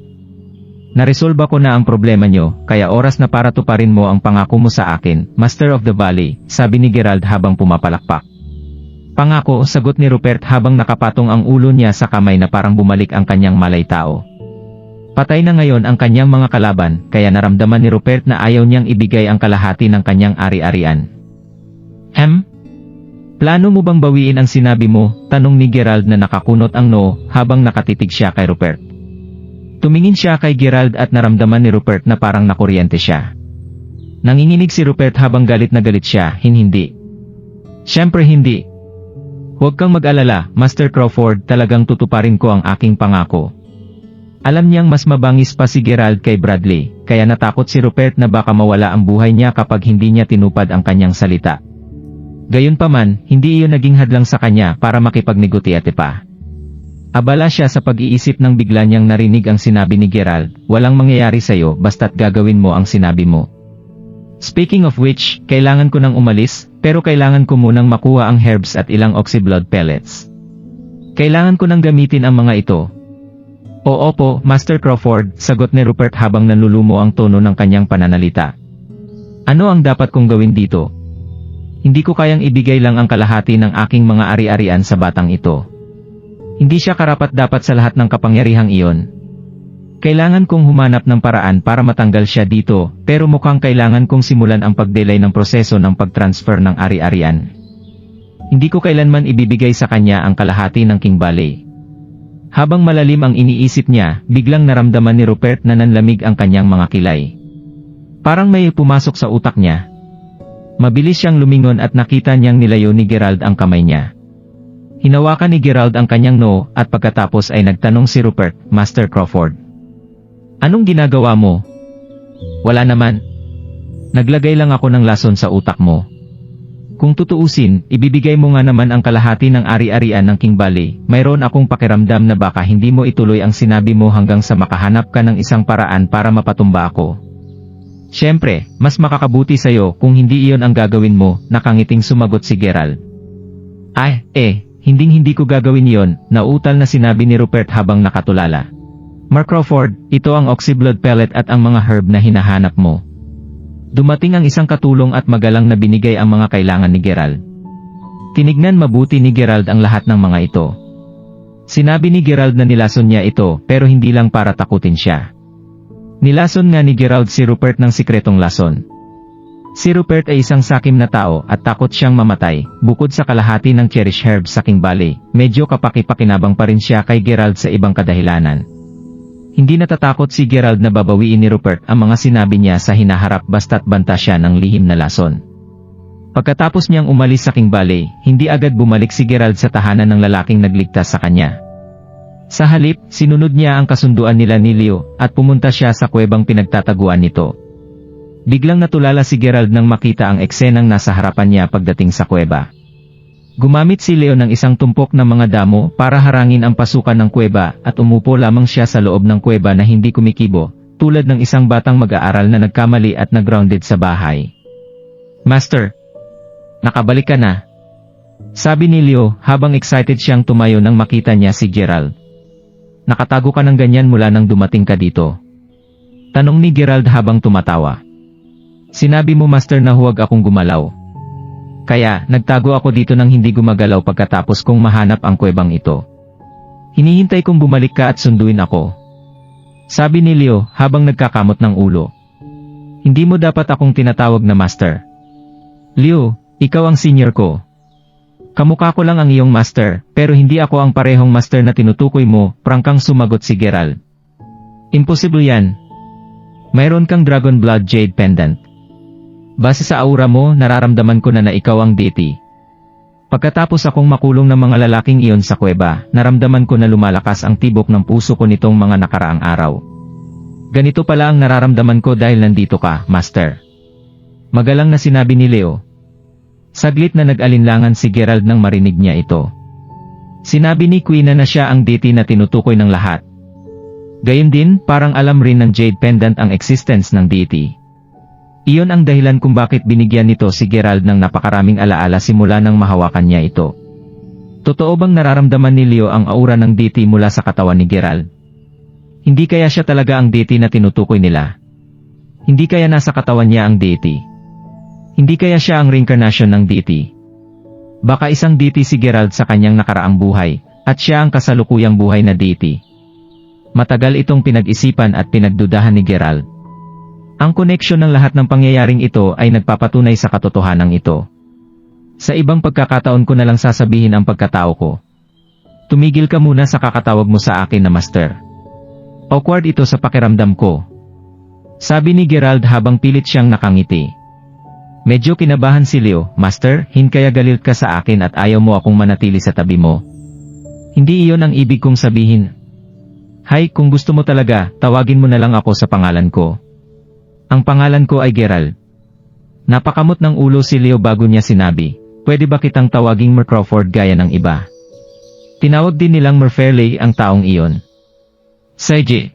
Naresolba ko na ang problema nyo, kaya oras na para tuparin mo ang pangako mo sa akin, Master of the Valley, sabi ni Gerald habang pumapalakpak. Pangako, sagot ni Rupert habang nakapatong ang ulo niya sa kamay na parang bumalik ang kanyang malay tao. Patay na ngayon ang kanyang mga kalaban, kaya naramdaman ni Rupert na ayaw niyang ibigay ang kalahati ng kanyang ari-arian. Plano mo bang bawiin ang sinabi mo? Tanong ni Gerald na nakakunot ang noo habang nakatitig siya kay Rupert. Tumingin siya kay Gerald at naramdaman ni Rupert na parang nakuryente siya. Nanginginig si Rupert habang galit na galit siya, hindi. Siyempre hindi. Huwag kang mag-alala, Master Crawford, talagang tutuparin ko ang aking pangako. Alam niyang mas mabangis pa si Gerald kay Bradley, kaya natakot si Rupert na baka mawala ang buhay niya kapag hindi niya tinupad ang kanyang salita. Gayunpaman, hindi iyon naging hadlang sa kanya para makipagnegosyo pa. Abala siya sa pag-iisip nang bigla niyang narinig ang sinabi ni Gerald, walang mangyayari sa'yo basta't gagawin mo ang sinabi mo. Speaking of which, kailangan ko nang umalis, pero kailangan ko munang makuha ang herbs at ilang oxyblood pellets. Kailangan ko nang gamitin ang mga ito. Oo po, Master Crawford, sagot ni Rupert habang nanlulumo ang tono ng kanyang pananalita. Ano ang dapat kong gawin dito? Hindi ko kayang ibigay lang ang kalahati ng aking mga ari-arian sa batang ito. Hindi siya karapat-dapat sa lahat ng kapangyarihang iyon. Kailangan kong humanap ng paraan para matanggal siya dito, pero mukhang kailangan kong simulan ang pag-delay ng proseso ng pag-transfer ng ari-arian. Hindi ko kailanman ibibigay sa kanya ang kalahati ng King Valley. Habang malalim ang iniisip niya, biglang naramdaman ni Rupert na nanlamig ang kanyang mga kilay. Parang may pumasok sa utak niya. Mabilis siyang lumingon at nakita niyang nilayo ni Gerald ang kamay niya. Hinawakan ni Gerald ang kanyang noo at pagkatapos ay nagtanong si Rupert, Master Crawford. Anong ginagawa mo? Wala naman. Naglagay lang ako ng lason sa utak mo. Kung tutuusin, ibibigay mo nga naman ang kalahati ng ari-arian ng King Valley. Mayroon akong pakiramdam na baka hindi mo ituloy ang sinabi mo hanggang sa makahanap ka ng isang paraan para mapatumba ako. Siyempre, mas makakabuti sa'yo kung hindi iyon ang gagawin mo, nakangiting sumagot si Gerald. Hinding-hindi ko gagawin iyon, nauutal na sinabi ni Rupert habang nakatulala. Mark Crawford, ito ang oxyblood pellet at ang mga herb na hinahanap mo. Dumating ang isang katulong at magalang na binigay ang mga kailangan ni Gerald. Tinignan mabuti ni Gerald ang lahat ng mga ito. Sinabi ni Gerald na nilason niya ito, pero hindi lang para takutin siya. Nilason nga ni Gerald si Rupert ng sikretong lason. Si Rupert ay isang sakim na tao at takot siyang mamatay, bukod sa kalahati ng cherished herbs sa King Valley, medyo kapaki-pakinabang pa rin siya kay Gerald sa ibang kadahilanan. Hindi natatakot si Gerald na babawiin ni Rupert ang mga sinabi niya sa hinaharap basta't banta siya ng lihim na lason. Pagkatapos niyang umalis sa King Valley, hindi agad bumalik si Gerald sa tahanan ng lalaking nagligtas sa kanya. Sa halip, sinunod niya ang kasunduan nila ni Leo at pumunta siya sa kuwebang pinagtataguan nito. Biglang natulala si Gerald nang makita ang eksenang nasa harapan niya pagdating sa kuweba. Gumamit si Leo ng isang tumpok ng mga damo para harangin ang pasukan ng kuweba at umupo lamang siya sa loob ng kuweba na hindi kumikibo, tulad ng isang batang mag-aaral na nagkamali at nag-grounded sa bahay. Master, nakabalik ka na. Sabi ni Leo habang excited siyang tumayo nang makita niya si Gerald. Nakatago ka ng ganyan mula nang dumating ka dito? Tanong ni Gerald habang tumatawa. Sinabi mo master na huwag akong gumalaw. Kaya, nagtago ako dito nang hindi gumagalaw pagkatapos kong mahanap ang kuwebang ito. Hinihintay kong bumalik ka at sunduin ako. Sabi ni Leo habang nagkakamot ng ulo. Hindi mo dapat akong tinatawag na master. Leo, ikaw ang senior ko. Kamukha ko lang ang iyong master, pero hindi ako ang parehong master na tinutukoy mo, prangkang sumagot si Gerald. Imposible yan. Mayroon kang Dragon Blood Jade Pendant. Base sa aura mo, nararamdaman ko na ikaw ang deity. Pagkatapos akong makulong ng mga lalaking iyon sa kuweba, naramdaman ko na lumalakas ang tibok ng puso ko nitong mga nakaraang araw. Ganito pala ang nararamdaman ko dahil nandito ka, Master. Magalang na sinabi ni Leo. Saglit na nag-alinlangan si Gerald nang marinig niya ito. Sinabi ni Queen na siya ang deity na tinutukoy ng lahat. Gayun din, parang alam rin ng Jade Pendant ang existence ng deity. Iyon ang dahilan kung bakit binigyan nito si Gerald ng napakaraming alaala simula nang mahawakan niya ito. Totoo bang nararamdaman ni Leo ang aura ng deity mula sa katawan ni Gerald? Hindi kaya siya talaga ang deity na tinutukoy nila? Hindi kaya nasa katawan niya ang deity? Hindi kaya siya ang reincarnation ng deity? Baka isang deity si Gerald sa kanyang nakaraang buhay, at siya ang kasalukuyang buhay na deity. Matagal itong pinag-isipan at pinagdudahan ni Gerald. Ang koneksyon ng lahat ng pangyayaring ito ay nagpapatunay sa katotohanan ito. Sa ibang pagkakataon ko na lang sasabihin ang pagkatao ko. Tumigil ka muna sa kakatawag mo sa akin na master. Awkward ito sa pakiramdam ko. Sabi ni Gerald habang pilit siyang nakangiti. Medyo kinabahan si Leo, Master, kaya galit ka sa akin at ayaw mo akong manatili sa tabi mo. Hindi iyon ang ibig kong sabihin. Hay, kung gusto mo talaga, tawagin mo na lang ako sa pangalan ko. Ang pangalan ko ay Gerald. Napakamot ng ulo si Leo bago niya sinabi, pwede ba kitang tawaging Mer Crawford gaya ng iba? Tinawag din nilang Mer Fairley ang taong iyon. Sige.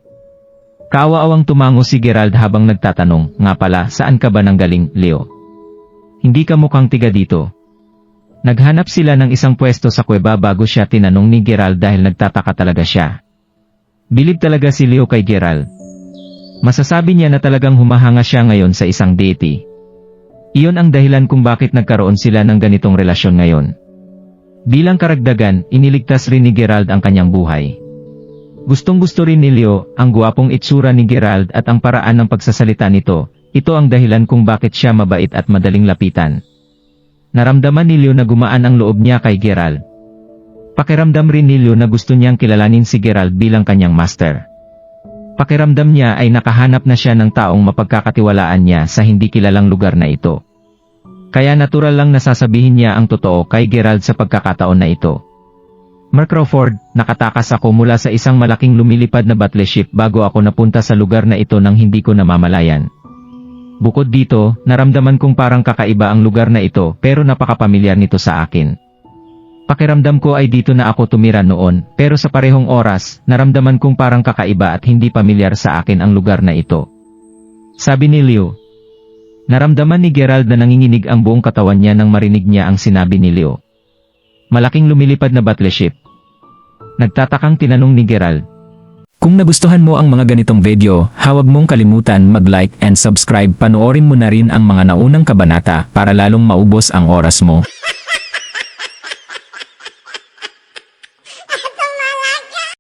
Kaawa-awang tumango si Gerald habang nagtatanong, nga pala, saan ka ba nanggaling, Leo? Hindi ka mukhang tiga dito. Naghanap sila ng isang pwesto sa kuweba bago siya tinanong ni Gerald dahil nagtataka talaga siya. Bilib talaga si Leo kay Gerald. Masasabi niya na talagang humahanga siya ngayon sa isang deity. Iyon ang dahilan kung bakit nagkaroon sila ng ganitong relasyon ngayon. Bilang karagdagan, iniligtas rin ni Gerald ang kanyang buhay. Gustong-gusto rin ni Leo ang guwapong itsura ni Gerald at ang paraan ng pagsasalita nito. Ito ang dahilan kung bakit siya mabait at madaling lapitan. Naramdaman ni Leo na gumaan ang loob niya kay Gerald. Pakiramdam rin ni Leo na gusto niyang kilalanin si Gerald bilang kanyang master. Pakiramdam niya ay nakahanap na siya ng taong mapagkakatiwalaan niya sa hindi kilalang lugar na ito. Kaya natural lang nasasabihin niya ang totoo kay Gerald sa pagkakataon na ito. Mer Crawford, nakatakas ako mula sa isang malaking lumilipad na battleship bago ako napunta sa lugar na ito nang hindi ko namamalayan. Bukod dito, naramdaman kong parang kakaiba ang lugar na ito pero napakapamilyar nito sa akin. Pakiramdam ko ay dito na ako tumira noon, pero sa parehong oras, naramdaman kong parang kakaiba at hindi pamilyar sa akin ang lugar na ito. Sabi ni Leo. Naramdaman ni Gerald na nanginginig ang buong katawan niya nang marinig niya ang sinabi ni Leo. Malaking lumilipad na battleship. Nagtatakang tinanong ni Gerald. Kung nagustuhan mo ang mga ganitong video, huwag mong kalimutan mag-like and subscribe. Panoorin mo na rin ang mga naunang kabanata para lalong maubos ang oras mo.